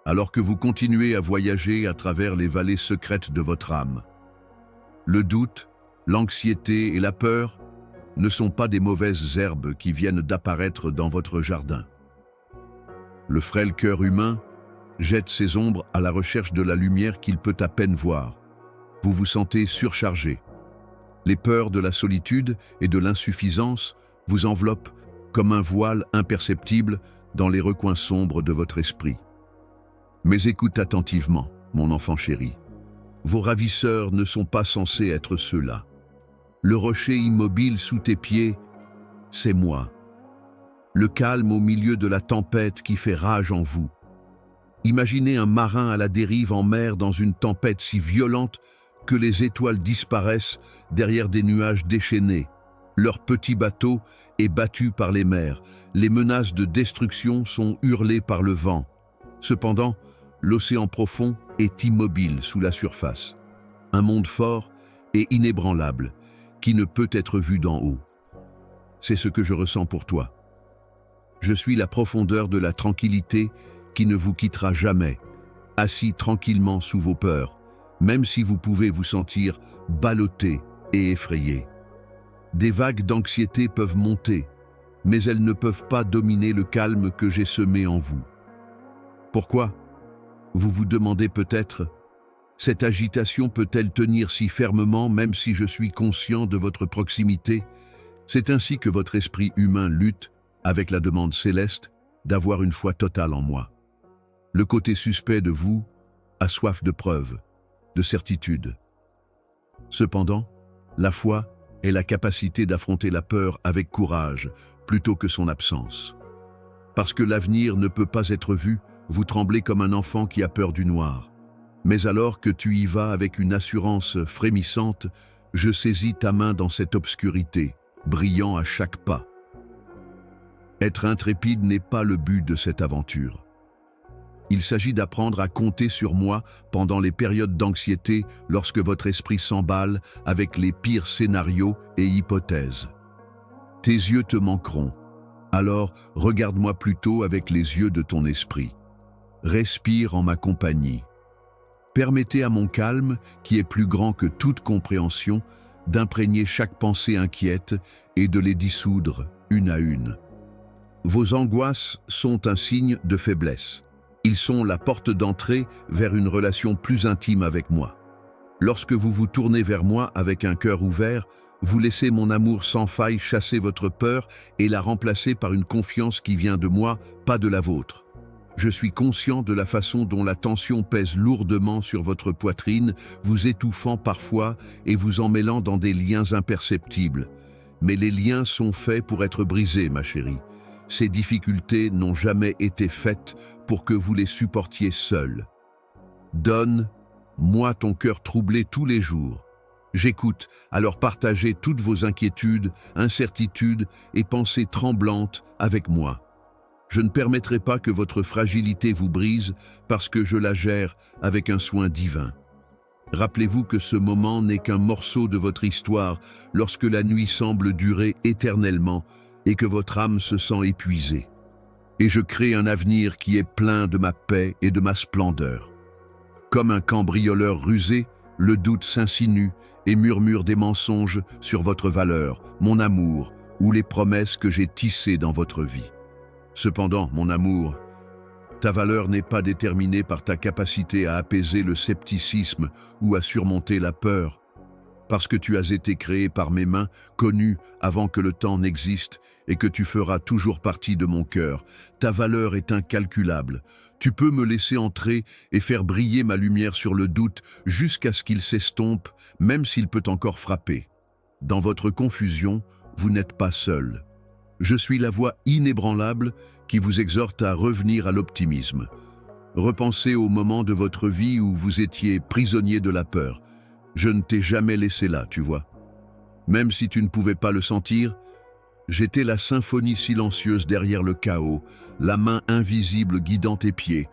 alors que vous continuez à voyager à travers les vallées secrètes de votre âme. Le doute, l'anxiété et la peur ne sont pas des mauvaises herbes qui viennent d'apparaître dans votre jardin. Le frêle cœur humain jette ses ombres à la recherche de la lumière qu'il peut à peine voir. Vous vous sentez surchargé. Les peurs de la solitude et de l'insuffisance vous enveloppent comme un voile imperceptible dans les recoins sombres de votre esprit. Mais écoute attentivement, mon enfant chéri. Vos ravisseurs ne sont pas censés être ceux-là. Le rocher immobile sous tes pieds, c'est moi. Le calme au milieu de la tempête qui fait rage en vous. Imaginez un marin à la dérive en mer dans une tempête si violente que les étoiles disparaissent derrière des nuages déchaînés. Leur petit bateau est battu par les mers. Les menaces de destruction sont hurlées par le vent. Cependant, l'océan profond est immobile sous la surface. Un monde fort et inébranlable qui ne peut être vu d'en haut. C'est ce que je ressens pour toi. Je suis la profondeur de la tranquillité qui ne vous quittera jamais, assis tranquillement sous vos peurs, même si vous pouvez vous sentir ballotté et effrayé. Des vagues d'anxiété peuvent monter, mais elles ne peuvent pas dominer le calme que j'ai semé en vous. Pourquoi? Vous vous demandez peut-être, cette agitation peut-elle tenir si fermement même si je suis conscient de votre proximité? C'est ainsi que votre esprit humain lutte avec la demande céleste d'avoir une foi totale en moi. Le côté suspect de vous a soif de preuves, de certitude. Cependant, la foi est la capacité d'affronter la peur avec courage plutôt que son absence. Parce que l'avenir ne peut pas être vu, vous tremblez comme un enfant qui a peur du noir. Mais alors que tu y vas avec une assurance frémissante, je saisis ta main dans cette obscurité, brillant à chaque pas. Être intrépide n'est pas le but de cette aventure. Il s'agit d'apprendre à compter sur moi pendant les périodes d'anxiété lorsque votre esprit s'emballe avec les pires scénarios et hypothèses. Tes yeux te manqueront, alors regarde-moi plutôt avec les yeux de ton esprit. Respire en ma compagnie. Permettez à mon calme, qui est plus grand que toute compréhension, d'imprégner chaque pensée inquiète et de les dissoudre une à une. Vos angoisses sont un signe de faiblesse. Ils sont la porte d'entrée vers une relation plus intime avec moi. Lorsque vous vous tournez vers moi avec un cœur ouvert, vous laissez mon amour sans faille chasser votre peur et la remplacer par une confiance qui vient de moi, pas de la vôtre. Je suis conscient de la façon dont la tension pèse lourdement sur votre poitrine, vous étouffant parfois et vous emmêlant dans des liens imperceptibles. Mais les liens sont faits pour être brisés, ma chérie. Ces difficultés n'ont jamais été faites pour que vous les supportiez seuls. Donne-moi ton cœur troublé tous les jours. J'écoute, alors partagez toutes vos inquiétudes, incertitudes et pensées tremblantes avec moi. Je ne permettrai pas que votre fragilité vous brise parce que je la gère avec un soin divin. Rappelez-vous que ce moment n'est qu'un morceau de votre histoire lorsque la nuit semble durer éternellement et que votre âme se sent épuisée. Et je crée un avenir qui est plein de ma paix et de ma splendeur. Comme un cambrioleur rusé, le doute s'insinue et murmure des mensonges sur votre valeur, mon amour, ou les promesses que j'ai tissées dans votre vie. Cependant, mon amour, ta valeur n'est pas déterminée par ta capacité à apaiser le scepticisme ou à surmonter la peur. Parce que tu as été créé par mes mains, connu avant que le temps n'existe, et que tu feras toujours partie de mon cœur, ta valeur est incalculable. Tu peux me laisser entrer et faire briller ma lumière sur le doute jusqu'à ce qu'il s'estompe, même s'il peut encore frapper. Dans votre confusion, vous n'êtes pas seul. Je suis la voix inébranlable qui vous exhorte à revenir à l'optimisme. Repensez au moment de votre vie où vous étiez prisonnier de la peur. Je ne t'ai jamais laissé là, tu vois. Même si tu ne pouvais pas le sentir, j'étais la symphonie silencieuse derrière le chaos, la main invisible guidant tes pieds.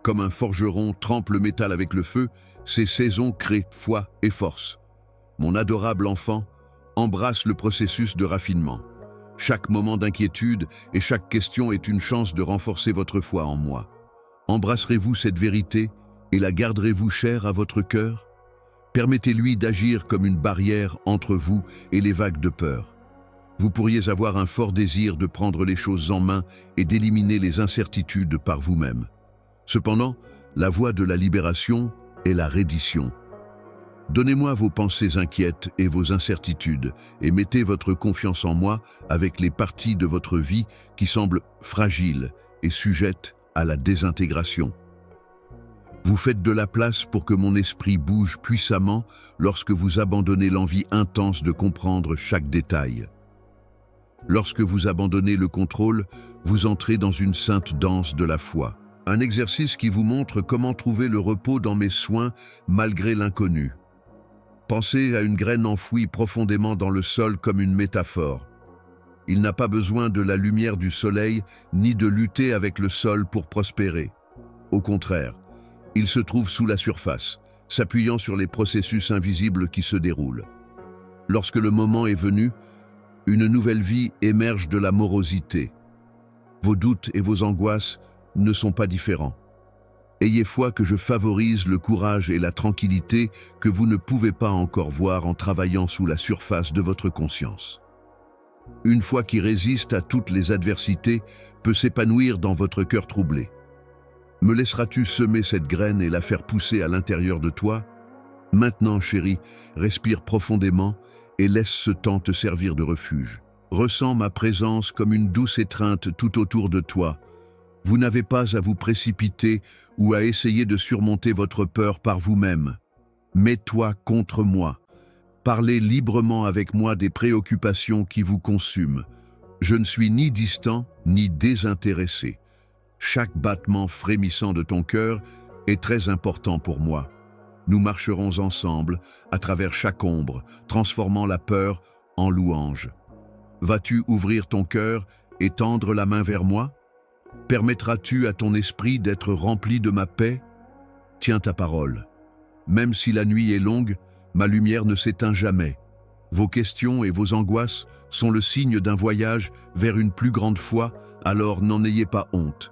Comme un forgeron trempe le métal avec le feu, ces saisons créent foi et force. Mon adorable enfant, embrasse le processus de raffinement. Chaque moment d'inquiétude et chaque question est une chance de renforcer votre foi en moi. Embrasserez-vous cette vérité et la garderez-vous chère à votre cœur? Permettez-lui d'agir comme une barrière entre vous et les vagues de peur. Vous pourriez avoir un fort désir de prendre les choses en main et d'éliminer les incertitudes par vous-même. Cependant, la voie de la libération est la reddition. Donnez-moi vos pensées inquiètes et vos incertitudes et mettez votre confiance en moi avec les parties de votre vie qui semblent fragiles et sujettes à la désintégration. Vous faites de la place pour que mon esprit bouge puissamment lorsque vous abandonnez l'envie intense de comprendre chaque détail. Lorsque vous abandonnez le contrôle, vous entrez dans une sainte danse de la foi. Un exercice qui vous montre comment trouver le repos dans mes soins malgré l'inconnu. Pensez à une graine enfouie profondément dans le sol comme une métaphore. Il n'a pas besoin de la lumière du soleil ni de lutter avec le sol pour prospérer. Au contraire, il se trouve sous la surface, s'appuyant sur les processus invisibles qui se déroulent. Lorsque le moment est venu, une nouvelle vie émerge de la morosité. Vos doutes et vos angoisses ne sont pas différents. Ayez foi que je favorise le courage et la tranquillité que vous ne pouvez pas encore voir en travaillant sous la surface de votre conscience. Une foi qui résiste à toutes les adversités peut s'épanouir dans votre cœur troublé. Me laisseras-tu semer cette graine et la faire pousser à l'intérieur de toi? Maintenant, chérie, respire profondément et laisse ce temps te servir de refuge. Ressens ma présence comme une douce étreinte tout autour de toi. Vous n'avez pas à vous précipiter ou à essayer de surmonter votre peur par vous-même. Mets-toi contre moi. Parlez librement avec moi des préoccupations qui vous consument. Je ne suis ni distant ni désintéressé. Chaque battement frémissant de ton cœur est très important pour moi. Nous marcherons ensemble à travers chaque ombre, transformant la peur en louange. Vas-tu ouvrir ton cœur et tendre la main vers moi? Permettras-tu à ton esprit d'être rempli de ma paix? Tiens ta parole. Même si la nuit est longue, ma lumière ne s'éteint jamais. Vos questions et vos angoisses sont le signe d'un voyage vers une plus grande foi, alors n'en ayez pas honte.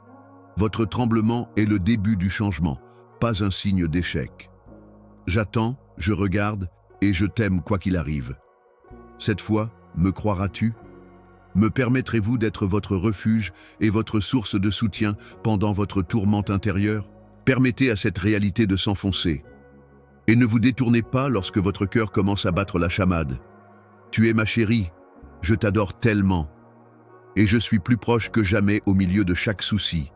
Votre tremblement est le début du changement, pas un signe d'échec. J'attends, je regarde et je t'aime quoi qu'il arrive. Cette fois, me croiras-tu? Me permettrez-vous d'être votre refuge et votre source de soutien pendant votre tourmente intérieure? Permettez à cette réalité de s'enfoncer. Et ne vous détournez pas lorsque votre cœur commence à battre la chamade. Tu es ma chérie, je t'adore tellement. Et je suis plus proche que jamais au milieu de chaque souci.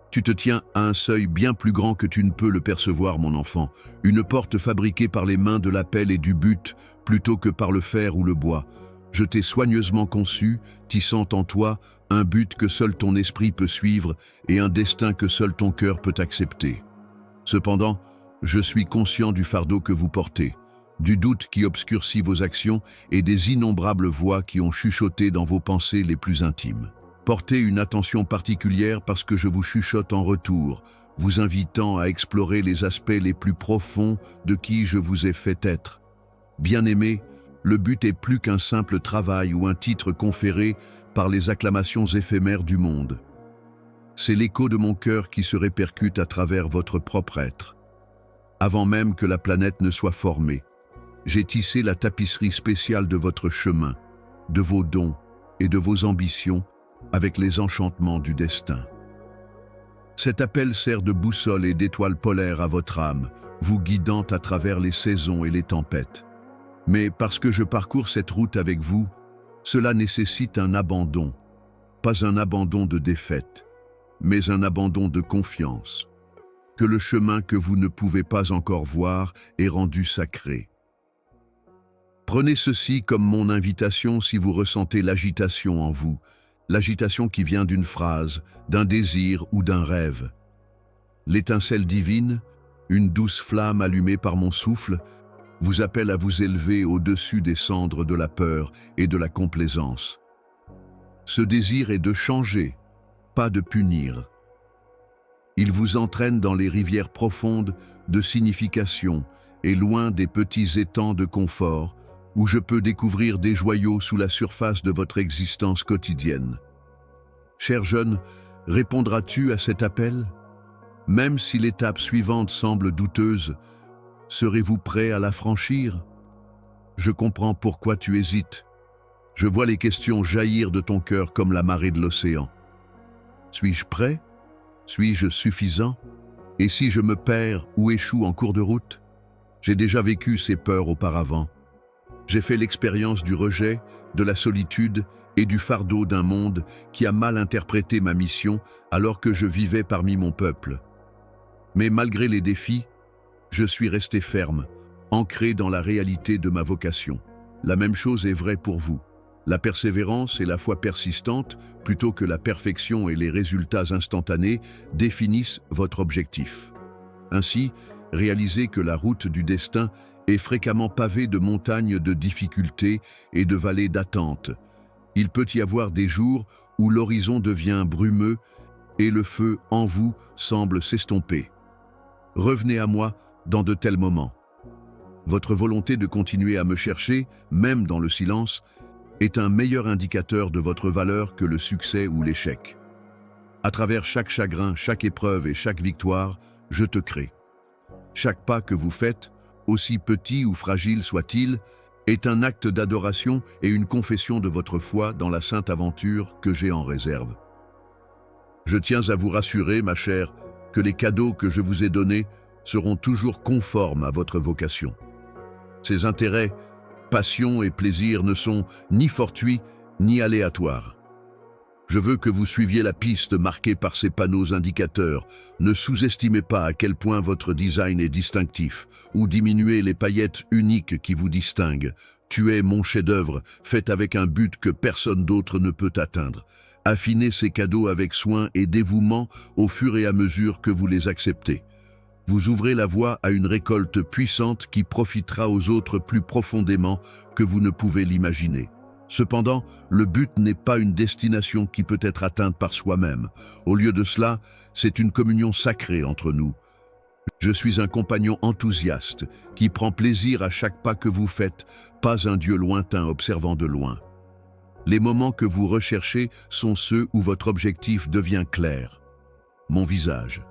Tu te tiens à un seuil bien plus grand que tu ne peux le percevoir, mon enfant. Une porte fabriquée par les mains de la pelle et du but, plutôt que par le fer ou le bois. Je t'ai soigneusement conçu, tissant en toi un but que seul ton esprit peut suivre et un destin que seul ton cœur peut accepter. Cependant, je suis conscient du fardeau que vous portez, du doute qui obscurcit vos actions et des innombrables voix qui ont chuchoté dans vos pensées les plus intimes. Portez une attention particulière parce que je vous chuchote en retour. vous invitant à explorer les aspects les plus profonds de qui je vous ai fait être. Bien-aimé, le but est plus qu'un simple travail ou un titre conféré par les acclamations éphémères du monde. C'est l'écho de mon cœur qui se répercute à travers votre propre être. Avant même que la planète ne soit formée, j'ai tissé la tapisserie spéciale de votre chemin, de vos dons et de vos ambitions avec les enchantements du destin. Cet appel sert de boussole et d'étoile polaire à votre âme, vous guidant à travers les saisons et les tempêtes. Mais parce que je parcours cette route avec vous, cela nécessite un abandon, pas un abandon de défaite, mais un abandon de confiance, que le chemin que vous ne pouvez pas encore voir est rendu sacré. Prenez ceci comme mon invitation si vous ressentez l'agitation en vous, l'agitation qui vient d'une phrase, d'un désir ou d'un rêve. L'étincelle divine, une douce flamme allumée par mon souffle, vous appelle à vous élever au-dessus des cendres de la peur et de la complaisance. Ce désir est de changer, pas de punir. Il vous entraîne dans les rivières profondes de signification et loin des petits étangs de confort où je peux découvrir des joyaux sous la surface de votre existence quotidienne. Cher jeune, répondras-tu à cet appel? Même si l'étape suivante semble douteuse, serez-vous prêt à la franchir? Je comprends pourquoi tu hésites. Je vois les questions jaillir de ton cœur comme la marée de l'océan. Suis-je prêt? Suis-je suffisant? Et si je me perds ou échoue en cours de route? J'ai déjà vécu ces peurs auparavant. J'ai fait l'expérience du rejet, de la solitude et du fardeau d'un monde qui a mal interprété ma mission alors que je vivais parmi mon peuple. Mais malgré les défis, je suis resté ferme, ancré dans la réalité de ma vocation. La même chose est vraie pour vous. La persévérance et la foi persistante, plutôt que la perfection et les résultats instantanés, définissent votre objectif. Ainsi, réalisez que la route du destin est fréquemment pavée de montagnes de difficultés et de vallées d'attente. Il peut y avoir des jours où l'horizon devient brumeux et le feu en vous semble s'estomper. Revenez à moi dans de tels moments. Votre volonté de continuer à me chercher, même dans le silence, est un meilleur indicateur de votre valeur que le succès ou l'échec. À travers chaque chagrin, chaque épreuve et chaque victoire, je te crée. Chaque pas que vous faites, aussi petit ou fragile soit-il, est un acte d'adoration et une confession de votre foi dans la sainte aventure que j'ai en réserve. Je tiens à vous rassurer, ma chère, que les cadeaux que je vous ai donnés seront toujours conformes à votre vocation. Ces intérêts, passions et plaisirs ne sont ni fortuits ni aléatoires. Je veux que vous suiviez la piste marquée par ces panneaux indicateurs. Ne sous-estimez pas à quel point votre design est distinctif ou diminuez les paillettes uniques qui vous distinguent. Tu es mon chef-d'œuvre, fait avec un but que personne d'autre ne peut atteindre. Affinez ces cadeaux avec soin et dévouement au fur et à mesure que vous les acceptez. Vous ouvrez la voie à une récolte puissante qui profitera aux autres plus profondément que vous ne pouvez l'imaginer. Cependant, le but n'est pas une destination qui peut être atteinte par soi-même. Au lieu de cela, c'est une communion sacrée entre nous. Je suis un compagnon enthousiaste qui prend plaisir à chaque pas que vous faites, pas un Dieu lointain observant de loin. Les moments que vous recherchez sont ceux où votre objectif devient clair. Mon visage.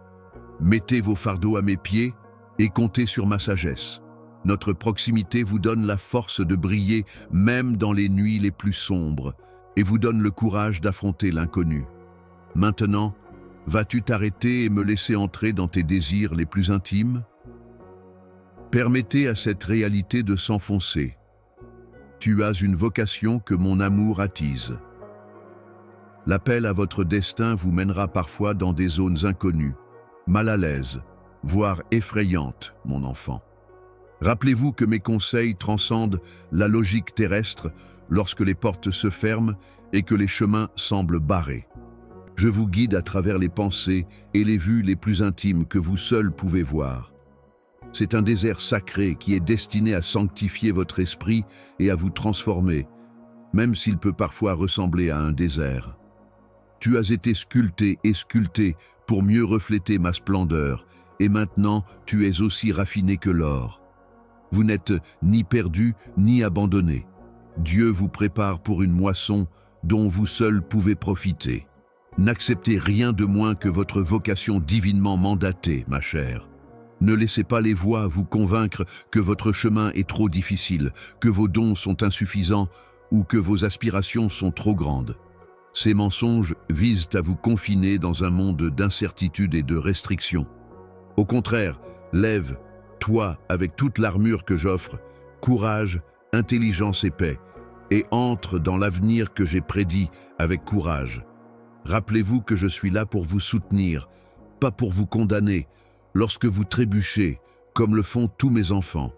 Mettez vos fardeaux à mes pieds et comptez sur ma sagesse. Notre proximité vous donne la force de briller même dans les nuits les plus sombres et vous donne le courage d'affronter l'inconnu. Maintenant, vas-tu t'arrêter et me laisser entrer dans tes désirs les plus intimes? Permettez à cette réalité de s'enfoncer. Tu as une vocation que mon amour attise. L'appel à votre destin vous mènera parfois dans des zones inconnues, mal à l'aise, voire effrayantes, mon enfant. Rappelez-vous que mes conseils transcendent la logique terrestre lorsque les portes se ferment et que les chemins semblent barrés. Je vous guide à travers les pensées et les vues les plus intimes que vous seul pouvez voir. C'est un désert sacré qui est destiné à sanctifier votre esprit et à vous transformer, même s'il peut parfois ressembler à un désert. Tu as été sculpté et sculpté pour mieux refléter ma splendeur, et maintenant tu es aussi raffiné que l'or. Vous n'êtes ni perdu ni abandonné. Dieu vous prépare pour une moisson dont vous seul pouvez profiter. N'acceptez rien de moins que votre vocation divinement mandatée, ma chère. Ne laissez pas les voix vous convaincre que votre chemin est trop difficile, que vos dons sont insuffisants ou que vos aspirations sont trop grandes. Ces mensonges visent à vous confiner dans un monde d'incertitude et de restrictions. Au contraire, lève-toi avec toute l'armure que j'offre, courage, intelligence et paix, et entre dans l'avenir que j'ai prédit avec courage. Rappelez-vous que je suis là pour vous soutenir, pas pour vous condamner, lorsque vous trébuchez, comme le font tous mes enfants.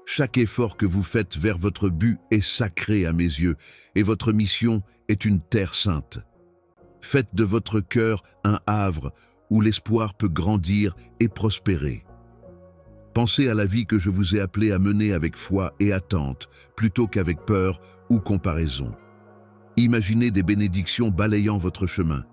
Chaque effort que vous faites vers votre but est sacré à mes yeux, et votre mission est une terre sainte. Faites de votre cœur un havre où l'espoir peut grandir et prospérer. Pensez à la vie que je vous ai appelé à mener avec foi et attente, plutôt qu'avec peur ou comparaison. Imaginez des bénédictions balayant votre chemin.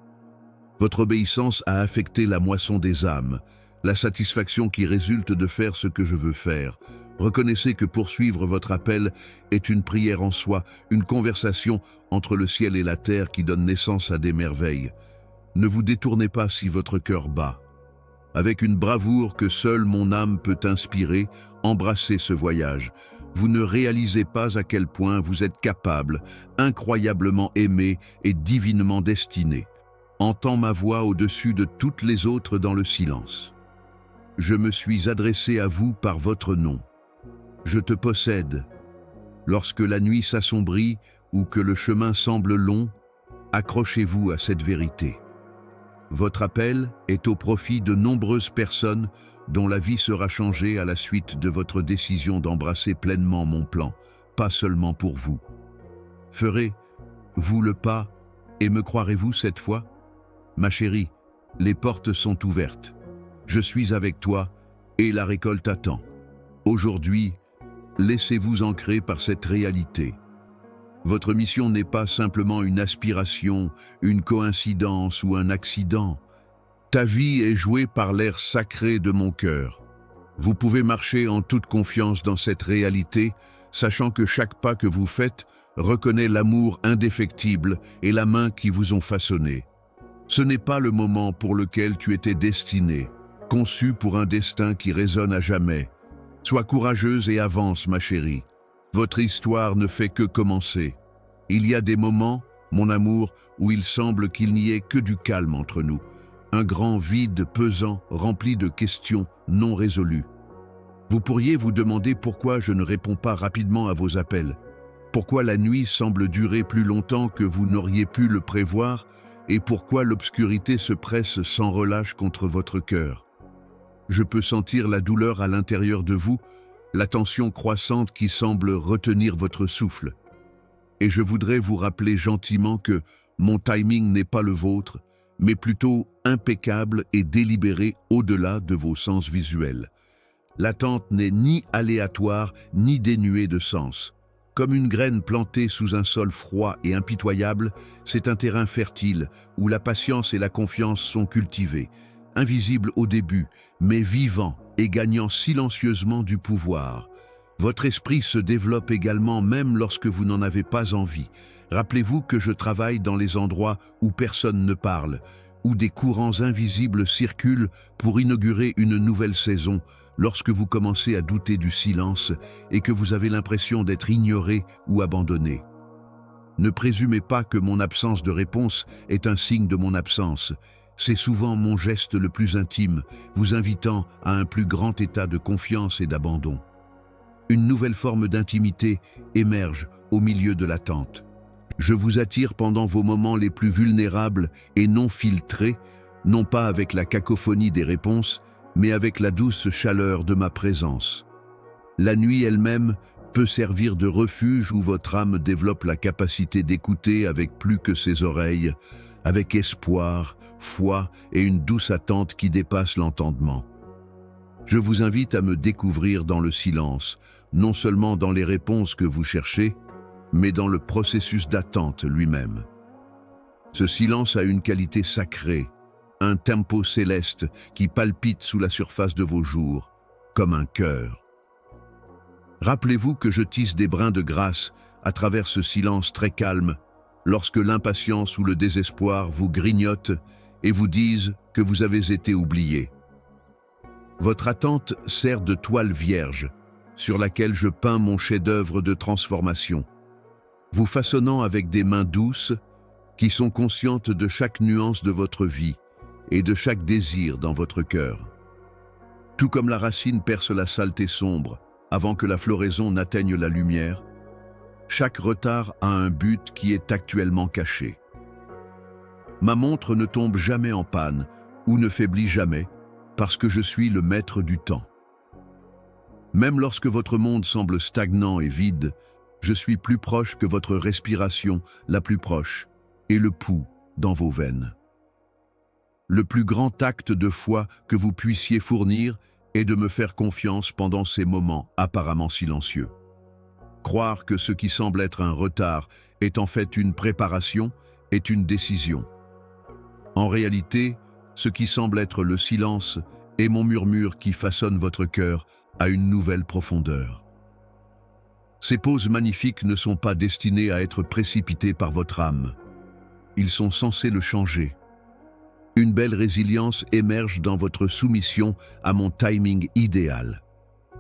Votre obéissance a affecté la moisson des âmes, la satisfaction qui résulte de faire ce que je veux faire. Reconnaissez que poursuivre votre appel est une prière en soi, une conversation entre le ciel et la terre qui donne naissance à des merveilles. Ne vous détournez pas si votre cœur bat. Avec une bravoure que seule mon âme peut inspirer, embrassez ce voyage. Vous ne réalisez pas à quel point vous êtes capable, incroyablement aimé et divinement destiné. Entends ma voix au-dessus de toutes les autres dans le silence. Je me suis adressé à vous par votre nom. Je te possède. Lorsque la nuit s'assombrit ou que le chemin semble long, accrochez-vous à cette vérité. Votre appel est au profit de nombreuses personnes dont la vie sera changée à la suite de votre décision d'embrasser pleinement mon plan, pas seulement pour vous. Ferez-vous le pas et me croirez-vous cette fois? Ma chérie, les portes sont ouvertes. Je suis avec toi et la récolte attend. Aujourd'hui, laissez-vous ancrer par cette réalité. Votre mission n'est pas simplement une aspiration, une coïncidence ou un accident. Ta vie est jouée par l'air sacré de mon cœur. Vous pouvez marcher en toute confiance dans cette réalité, sachant que chaque pas que vous faites reconnaît l'amour indéfectible et la main qui vous ont façonné. Ce n'est pas le moment pour lequel tu étais destiné, conçu pour un destin qui résonne à jamais. Sois courageuse et avance, ma chérie. Votre histoire ne fait que commencer. Il y a des moments, mon amour, où il semble qu'il n'y ait que du calme entre nous. Un grand vide pesant, rempli de questions non résolues. Vous pourriez vous demander pourquoi je ne réponds pas rapidement à vos appels. Pourquoi la nuit semble durer plus longtemps que vous n'auriez pu le prévoir et pourquoi l'obscurité se presse sans relâche contre votre cœur. Je peux sentir la douleur à l'intérieur de vous, la tension croissante qui semble retenir votre souffle. Et je voudrais vous rappeler gentiment que mon timing n'est pas le vôtre, mais plutôt impeccable et délibéré au-delà de vos sens visuels. L'attente n'est ni aléatoire, ni dénuée de sens. Comme une graine plantée sous un sol froid et impitoyable, c'est un terrain fertile où la patience et la confiance sont cultivées, invisibles au début, mais vivants et gagnant silencieusement du pouvoir. Votre esprit se développe également même lorsque vous n'en avez pas envie. Rappelez-vous que je travaille dans les endroits où personne ne parle, où des courants invisibles circulent pour inaugurer une nouvelle saison, lorsque vous commencez à douter du silence et que vous avez l'impression d'être ignoré ou abandonné. Ne présumez pas que mon absence de réponse est un signe de mon absence. C'est souvent mon geste le plus intime, vous invitant à un plus grand état de confiance et d'abandon. Une nouvelle forme d'intimité émerge au milieu de l'attente. Je vous attire pendant vos moments les plus vulnérables et non filtrés, non pas avec la cacophonie des réponses, mais avec la douce chaleur de ma présence. La nuit elle-même peut servir de refuge où votre âme développe la capacité d'écouter avec plus que ses oreilles, avec espoir, foi et une douce attente qui dépasse l'entendement. Je vous invite à me découvrir dans le silence, non seulement dans les réponses que vous cherchez, mais dans le processus d'attente lui-même. Ce silence a une qualité sacrée, un tempo céleste qui palpite sous la surface de vos jours, comme un cœur. Rappelez-vous que je tisse des brins de grâce à travers ce silence très calme, lorsque l'impatience ou le désespoir vous grignotent et vous disent que vous avez été oublié. Votre attente sert de toile vierge, sur laquelle je peins mon chef-d'œuvre de transformation, vous façonnant avec des mains douces qui sont conscientes de chaque nuance de votre vie et de chaque désir dans votre cœur. Tout comme la racine perce la saleté sombre avant que la floraison n'atteigne la lumière, chaque retard a un but qui est actuellement caché. Ma montre ne tombe jamais en panne ou ne faiblit jamais parce que je suis le maître du temps. Même lorsque votre monde semble stagnant et vide, je suis plus proche que votre respiration la plus proche et le pouls dans vos veines. Le plus grand acte de foi que vous puissiez fournir est de me faire confiance pendant ces moments apparemment silencieux. Croire que ce qui semble être un retard est en fait une préparation est une décision. En réalité, ce qui semble être le silence est mon murmure qui façonne votre cœur à une nouvelle profondeur. Ces pauses magnifiques ne sont pas destinées à être précipitées par votre âme. Ils sont censés le changer. Une belle résilience émerge dans votre soumission à mon timing idéal.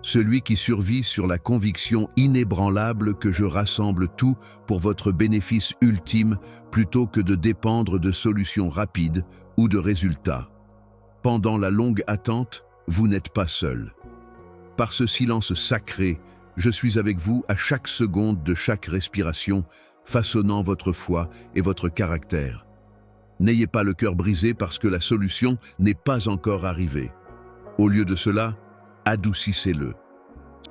Celui qui survit sur la conviction inébranlable que je rassemble tout pour votre bénéfice ultime plutôt que de dépendre de solutions rapides ou de résultats. Pendant la longue attente, vous n'êtes pas seul. Par ce silence sacré, je suis avec vous à chaque seconde de chaque respiration, façonnant votre foi et votre caractère. N'ayez pas le cœur brisé parce que la solution n'est pas encore arrivée. Au lieu de cela, adoucissez-le.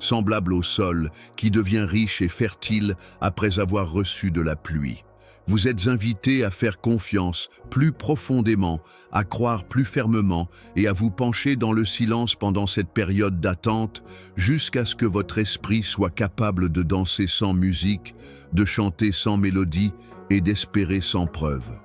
Semblable au sol qui devient riche et fertile après avoir reçu de la pluie. Vous êtes invité à faire confiance plus profondément, à croire plus fermement et à vous pencher dans le silence pendant cette période d'attente jusqu'à ce que votre esprit soit capable de danser sans musique, de chanter sans mélodie et d'espérer sans preuve.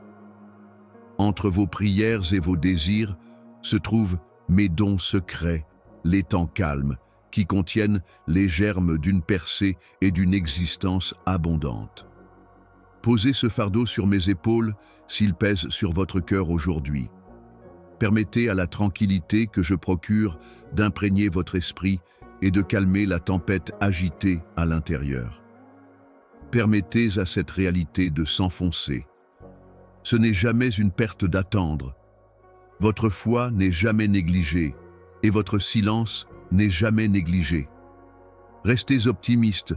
Entre vos prières et vos désirs se trouvent mes dons secrets, les temps calmes, qui contiennent les germes d'une percée et d'une existence abondante. Posez ce fardeau sur mes épaules s'il pèse sur votre cœur aujourd'hui. Permettez à la tranquillité que je procure d'imprégner votre esprit et de calmer la tempête agitée à l'intérieur. Permettez à cette réalité de s'enfoncer. Ce n'est jamais une perte d'attendre. Votre foi n'est jamais négligée et votre silence n'est jamais négligé. Restez optimiste,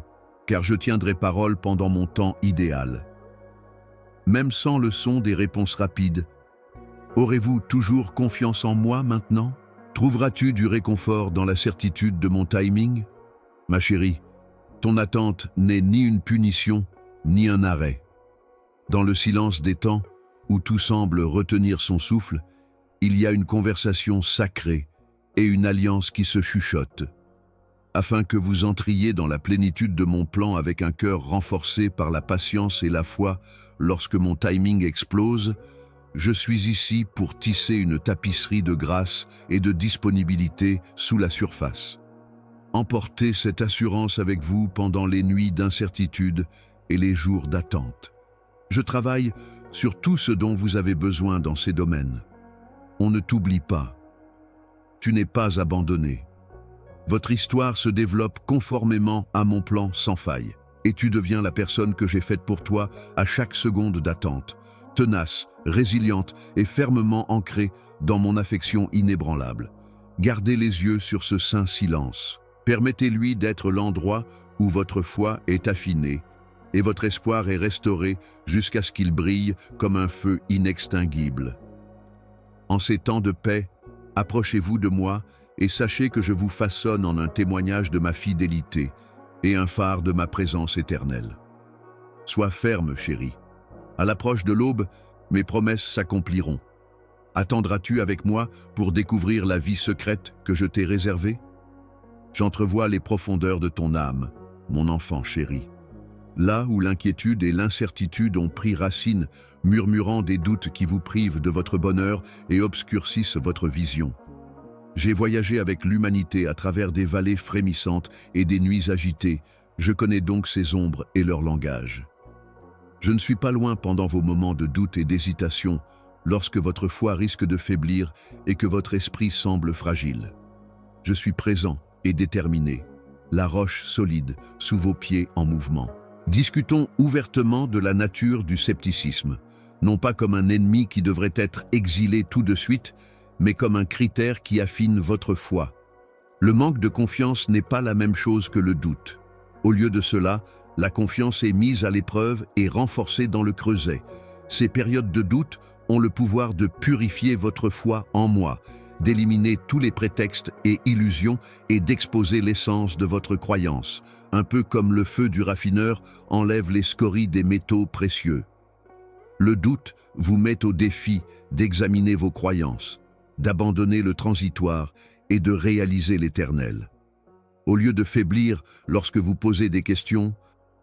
car je tiendrai parole pendant mon temps idéal. Même sans le son des réponses rapides, aurez-vous toujours confiance en moi maintenant? Trouveras-tu du réconfort dans la certitude de mon timing? Ma chérie, ton attente n'est ni une punition, ni un arrêt. Dans le silence des temps, où tout semble retenir son souffle, il y a une conversation sacrée et une alliance qui se chuchote. Afin que vous entriez dans la plénitude de mon plan avec un cœur renforcé par la patience et la foi lorsque mon timing explose, je suis ici pour tisser une tapisserie de grâce et de disponibilité sous la surface. Emportez cette assurance avec vous pendant les nuits d'incertitude et les jours d'attente. Je travaille sur tout ce dont vous avez besoin dans ces domaines. On ne t'oublie pas. Tu n'es pas abandonné. Votre histoire se développe conformément à mon plan sans faille, et tu deviens la personne que j'ai faite pour toi à chaque seconde d'attente, tenace, résiliente et fermement ancrée dans mon affection inébranlable. Gardez les yeux sur ce saint silence. Permettez-lui d'être l'endroit où votre foi est affinée et votre espoir est restauré jusqu'à ce qu'il brille comme un feu inextinguible. En ces temps de paix, approchez-vous de moi et sachez que je vous façonne en un témoignage de ma fidélité et un phare de ma présence éternelle. Sois ferme, chérie. À l'approche de l'aube, mes promesses s'accompliront. Attendras-tu avec moi pour découvrir la vie secrète que je t'ai réservée? J'entrevois les profondeurs de ton âme, mon enfant chéri. là où l'inquiétude et l'incertitude ont pris racine, murmurant des doutes qui vous privent de votre bonheur et obscurcissent votre vision. J'ai voyagé avec l'humanité à travers des vallées frémissantes et des nuits agitées. Je connais donc ces ombres et leur langage. Je ne suis pas loin pendant vos moments de doute et d'hésitation, lorsque votre foi risque de faiblir et que votre esprit semble fragile. Je suis présent et déterminé, la roche solide sous vos pieds en mouvement. Discutons ouvertement de la nature du scepticisme, non pas comme un ennemi qui devrait être exilé tout de suite, mais comme un critère qui affine votre foi. Le manque de confiance n'est pas la même chose que le doute. Au lieu de cela, la confiance est mise à l'épreuve et renforcée dans le creuset. Ces périodes de doute ont le pouvoir de purifier votre foi en moi, d'éliminer tous les prétextes et illusions et d'exposer l'essence de votre croyance, un peu comme le feu du raffineur enlève les scories des métaux précieux. Le doute vous met au défi d'examiner vos croyances, d'abandonner le transitoire et de réaliser l'éternel. Au lieu de faiblir lorsque vous posez des questions,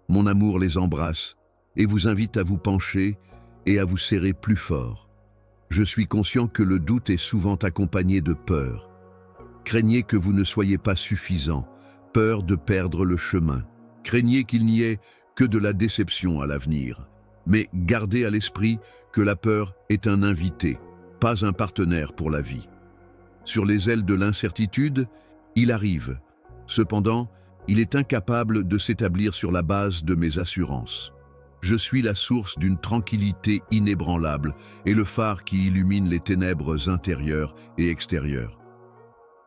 mon amour les embrasse et vous invite à vous pencher et à vous serrer plus fort. Je suis conscient que le doute est souvent accompagné de peur. Craignez que vous ne soyez pas suffisant, peur de perdre le chemin. Craignez qu'il n'y ait que de la déception à l'avenir. Mais gardez à l'esprit que la peur est un invité, pas un partenaire pour la vie. Sur les ailes de l'incertitude, il arrive. Cependant, il est incapable de s'établir sur la base de mes assurances. Je suis la source d'une tranquillité inébranlable et le phare qui illumine les ténèbres intérieures et extérieures.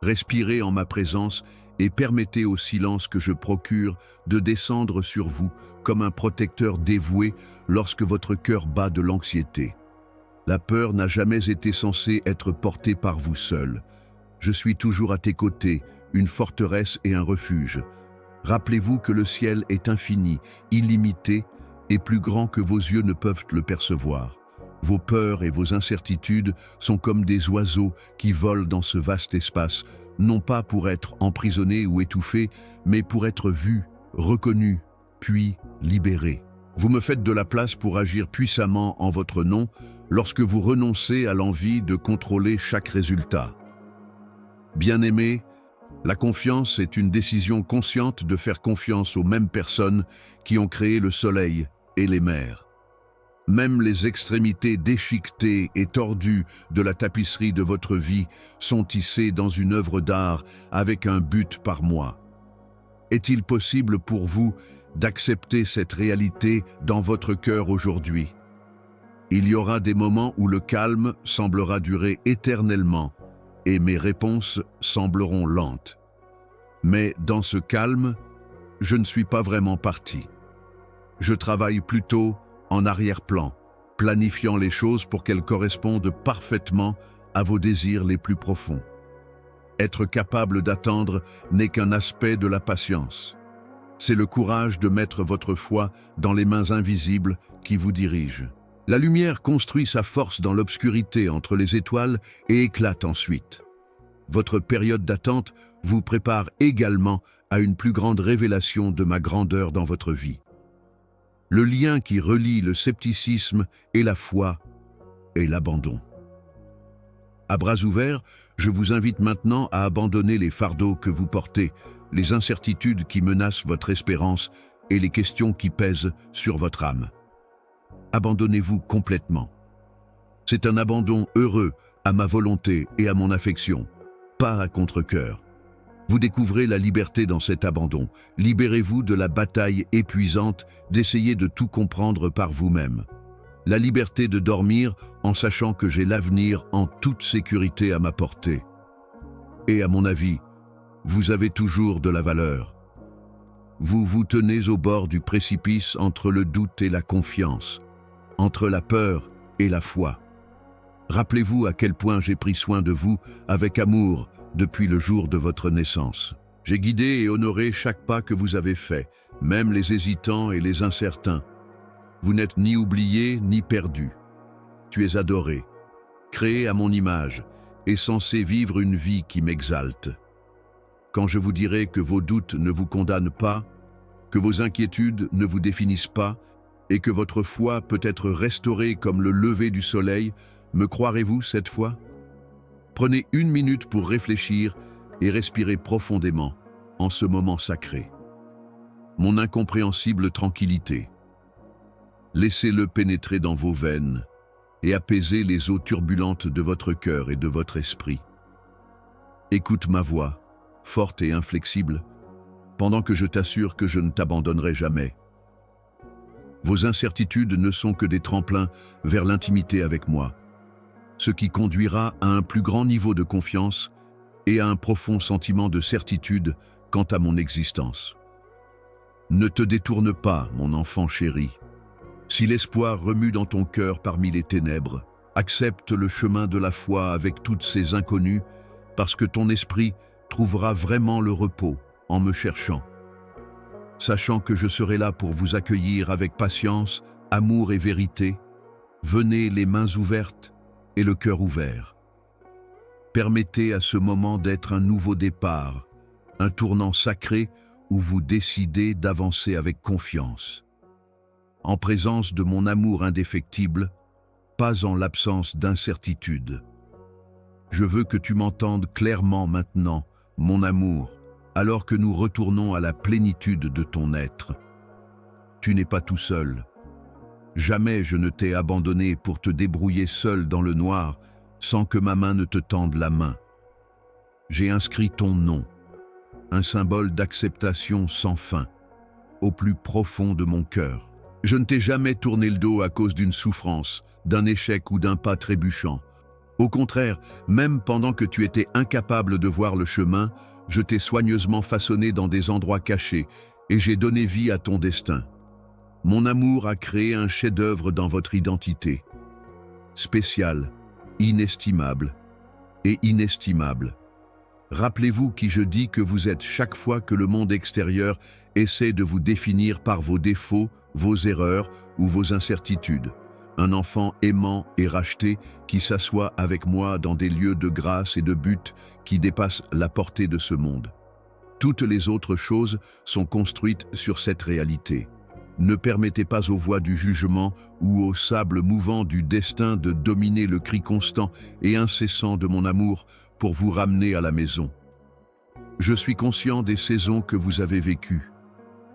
Respirez en ma présence et permettez au silence que je procure de descendre sur vous comme un protecteur dévoué lorsque votre cœur bat de l'anxiété. La peur n'a jamais été censée être portée par vous seul. Je suis toujours à tes côtés, une forteresse et un refuge. Rappelez-vous que le ciel est infini, illimité et plus grand que vos yeux ne peuvent le percevoir. Vos peurs et vos incertitudes sont comme des oiseaux qui volent dans ce vaste espace, non pas pour être emprisonnés ou étouffés, mais pour être vus, reconnus, puis libérés. Vous me faites de la place pour agir puissamment en votre nom lorsque vous renoncez à l'envie de contrôler chaque résultat. Bien-aimés, la confiance est une décision consciente de faire confiance aux mêmes personnes qui ont créé le soleil et les mers. Même les extrémités déchiquetées et tordues de la tapisserie de votre vie sont tissées dans une œuvre d'art avec un but par moi. Est-il possible pour vous d'accepter cette réalité dans votre cœur aujourd'hui? Il y aura des moments où le calme semblera durer éternellement et mes réponses sembleront lentes. Mais dans ce calme, je ne suis pas vraiment parti. Je travaille plutôt en arrière-plan, planifiant les choses pour qu'elles correspondent parfaitement à vos désirs les plus profonds. Être capable d'attendre n'est qu'un aspect de la patience. C'est le courage de mettre votre foi dans les mains invisibles qui vous dirigent. La lumière construit sa force dans l'obscurité entre les étoiles et éclate ensuite. Votre période d'attente vous prépare également à une plus grande révélation de ma grandeur dans votre vie. Le lien qui relie le scepticisme et la foi est l'abandon. À bras ouverts, je vous invite maintenant à abandonner les fardeaux que vous portez, les incertitudes qui menacent votre espérance et les questions qui pèsent sur votre âme. Abandonnez-vous complètement. C'est un abandon heureux à ma volonté et à mon affection, pas à contre-cœur. Vous découvrez la liberté dans cet abandon. Libérez-vous de la bataille épuisante d'essayer de tout comprendre par vous-même. La liberté de dormir en sachant que j'ai l'avenir en toute sécurité à ma portée. Et à mon avis, vous avez toujours de la valeur. Vous vous tenez au bord du précipice entre le doute et la confiance, entre la peur et la foi. Rappelez-vous à quel point j'ai pris soin de vous avec amour depuis le jour de votre naissance. J'ai guidé et honoré chaque pas que vous avez fait, même les hésitants et les incertains. Vous n'êtes ni oublié ni perdu. Tu es adoré, créé à mon image et censé vivre une vie qui m'exalte. Quand je vous dirai que vos doutes ne vous condamnent pas, que vos inquiétudes ne vous définissent pas et que votre foi peut être restaurée comme le lever du soleil. Me croirez-vous cette fois? Prenez 1 minute pour réfléchir et respirer profondément en ce moment sacré. Mon incompréhensible tranquillité. Laissez-le pénétrer dans vos veines et apaiser les eaux turbulentes de votre cœur et de votre esprit. Écoute ma voix, forte et inflexible, pendant que je t'assure que je ne t'abandonnerai jamais. Vos incertitudes ne sont que des tremplins vers l'intimité avec moi, ce qui conduira à un plus grand niveau de confiance et à un profond sentiment de certitude quant à mon existence. Ne te détourne pas, mon enfant chéri. Si l'espoir remue dans ton cœur parmi les ténèbres, accepte le chemin de la foi avec toutes ses inconnues, parce que ton esprit trouvera vraiment le repos en me cherchant. Sachant que je serai là pour vous accueillir avec patience, amour et vérité, venez les mains ouvertes et le cœur ouvert. Permettez à ce moment d'être un nouveau départ, un tournant sacré où vous décidez d'avancer avec confiance. En présence de mon amour indéfectible, pas en l'absence d'incertitude. Je veux que tu m'entendes clairement maintenant, mon amour, alors que nous retournons à la plénitude de ton être. Tu n'es pas tout seul. Jamais je ne t'ai abandonné pour te débrouiller seul dans le noir, sans que ma main ne te tende la main. J'ai inscrit ton nom, un symbole d'acceptation sans fin, au plus profond de mon cœur. Je ne t'ai jamais tourné le dos à cause d'une souffrance, d'un échec ou d'un pas trébuchant. Au contraire, même pendant que tu étais incapable de voir le chemin, je t'ai soigneusement façonné dans des endroits cachés et j'ai donné vie à ton destin. Mon amour a créé un chef-d'œuvre dans votre identité. Spécial, inestimable et inestimable. Rappelez-vous qui je dis que vous êtes chaque fois que le monde extérieur essaie de vous définir par vos défauts, vos erreurs ou vos incertitudes. Un enfant aimant et racheté qui s'assoit avec moi dans des lieux de grâce et de but qui dépassent la portée de ce monde. Toutes les autres choses sont construites sur cette réalité. Ne permettez pas aux voix du jugement ou au sable mouvant du destin de dominer le cri constant et incessant de mon amour pour vous ramener à la maison. Je suis conscient des saisons que vous avez vécues,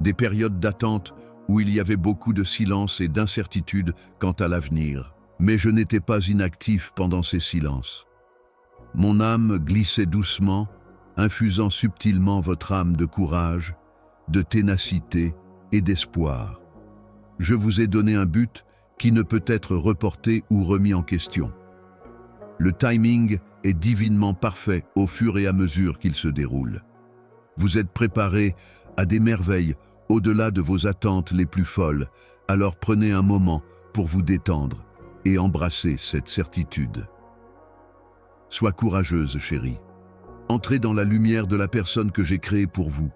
des périodes d'attente où il y avait beaucoup de silence et d'incertitude quant à l'avenir. Mais je n'étais pas inactif pendant ces silences. Mon âme glissait doucement, infusant subtilement votre âme de courage, de ténacité et d'espoir. Je vous ai donné un but qui ne peut être reporté ou remis en question. Le timing est divinement parfait au fur et à mesure qu'il se déroule. Vous êtes préparés à des merveilles au-delà de vos attentes les plus folles, alors prenez un moment pour vous détendre et embrasser cette certitude. Sois courageuse, chérie. Entrez dans la lumière de la personne que j'ai créée pour vous.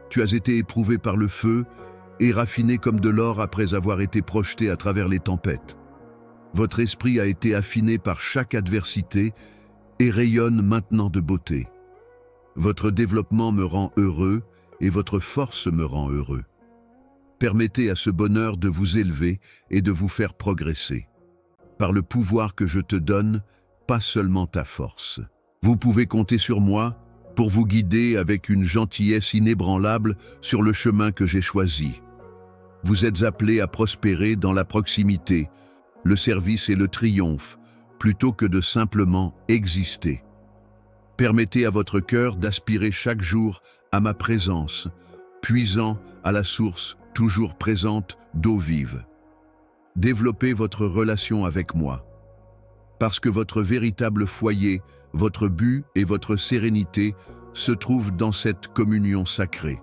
Tu as été éprouvée par le feu et raffinée comme de l'or après avoir été projetée à travers les tempêtes. Votre esprit a été affiné par chaque adversité et rayonne maintenant de beauté. Votre développement me rend heureux et votre force me rend heureux. Permettez à ce bonheur de vous élever et de vous faire progresser. Par le pouvoir que je te donne, pas seulement ta force. Vous pouvez compter sur moi pour vous guider avec une gentillesse inébranlable sur le chemin que j'ai choisi. Vous êtes appelés à prospérer dans la proximité, le service et le triomphe, plutôt que de simplement exister. Permettez à votre cœur d'aspirer chaque jour à ma présence, puisant à la source toujours présente d'eau vive. Développez votre relation avec moi, parce que votre véritable foyer, votre but et votre sérénité se trouvent dans cette communion sacrée.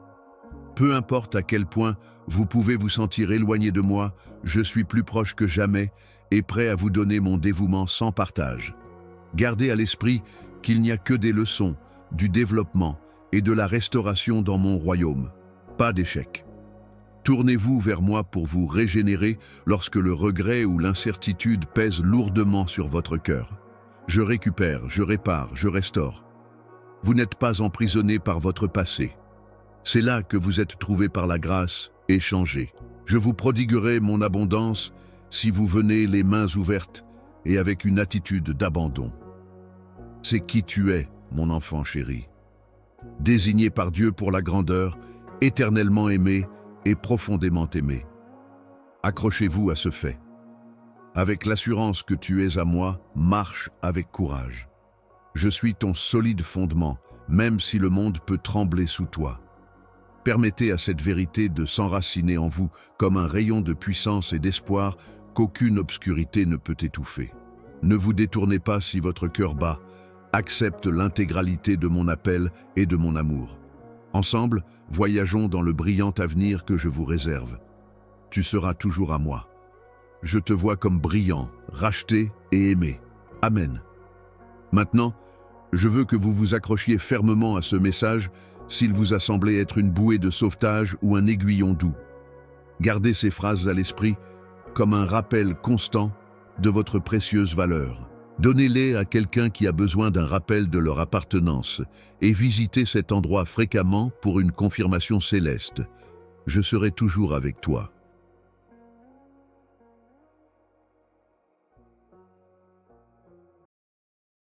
Peu importe à quel point vous pouvez vous sentir éloigné de moi, je suis plus proche que jamais et prêt à vous donner mon dévouement sans partage. Gardez à l'esprit qu'il n'y a que des leçons, du développement et de la restauration dans mon royaume. Pas d'échec. Tournez-vous vers moi pour vous régénérer lorsque le regret ou l'incertitude pèsent lourdement sur votre cœur. Je récupère, je répare, je restaure. Vous n'êtes pas emprisonné par votre passé. C'est là que vous êtes trouvés par la grâce et changés. Je vous prodiguerai mon abondance si vous venez les mains ouvertes et avec une attitude d'abandon. C'est qui tu es, mon enfant chéri. Désigné par Dieu pour la grandeur, éternellement aimé et profondément aimé. Accrochez-vous à ce fait. Avec l'assurance que tu es à moi, marche avec courage. Je suis ton solide fondement, même si le monde peut trembler sous toi. Permettez à cette vérité de s'enraciner en vous comme un rayon de puissance et d'espoir qu'aucune obscurité ne peut étouffer. Ne vous détournez pas si votre cœur bat. Accepte l'intégralité de mon appel et de mon amour. Ensemble, voyageons dans le brillant avenir que je vous réserve. Tu seras toujours à moi. Je te vois comme brillant, racheté et aimé. Amen. Maintenant, je veux que vous vous accrochiez fermement à ce message s'il vous a semblé être une bouée de sauvetage ou un aiguillon doux. Gardez ces phrases à l'esprit comme un rappel constant de votre précieuse valeur. Donnez-les à quelqu'un qui a besoin d'un rappel de leur appartenance et visitez cet endroit fréquemment pour une confirmation céleste. Je serai toujours avec toi.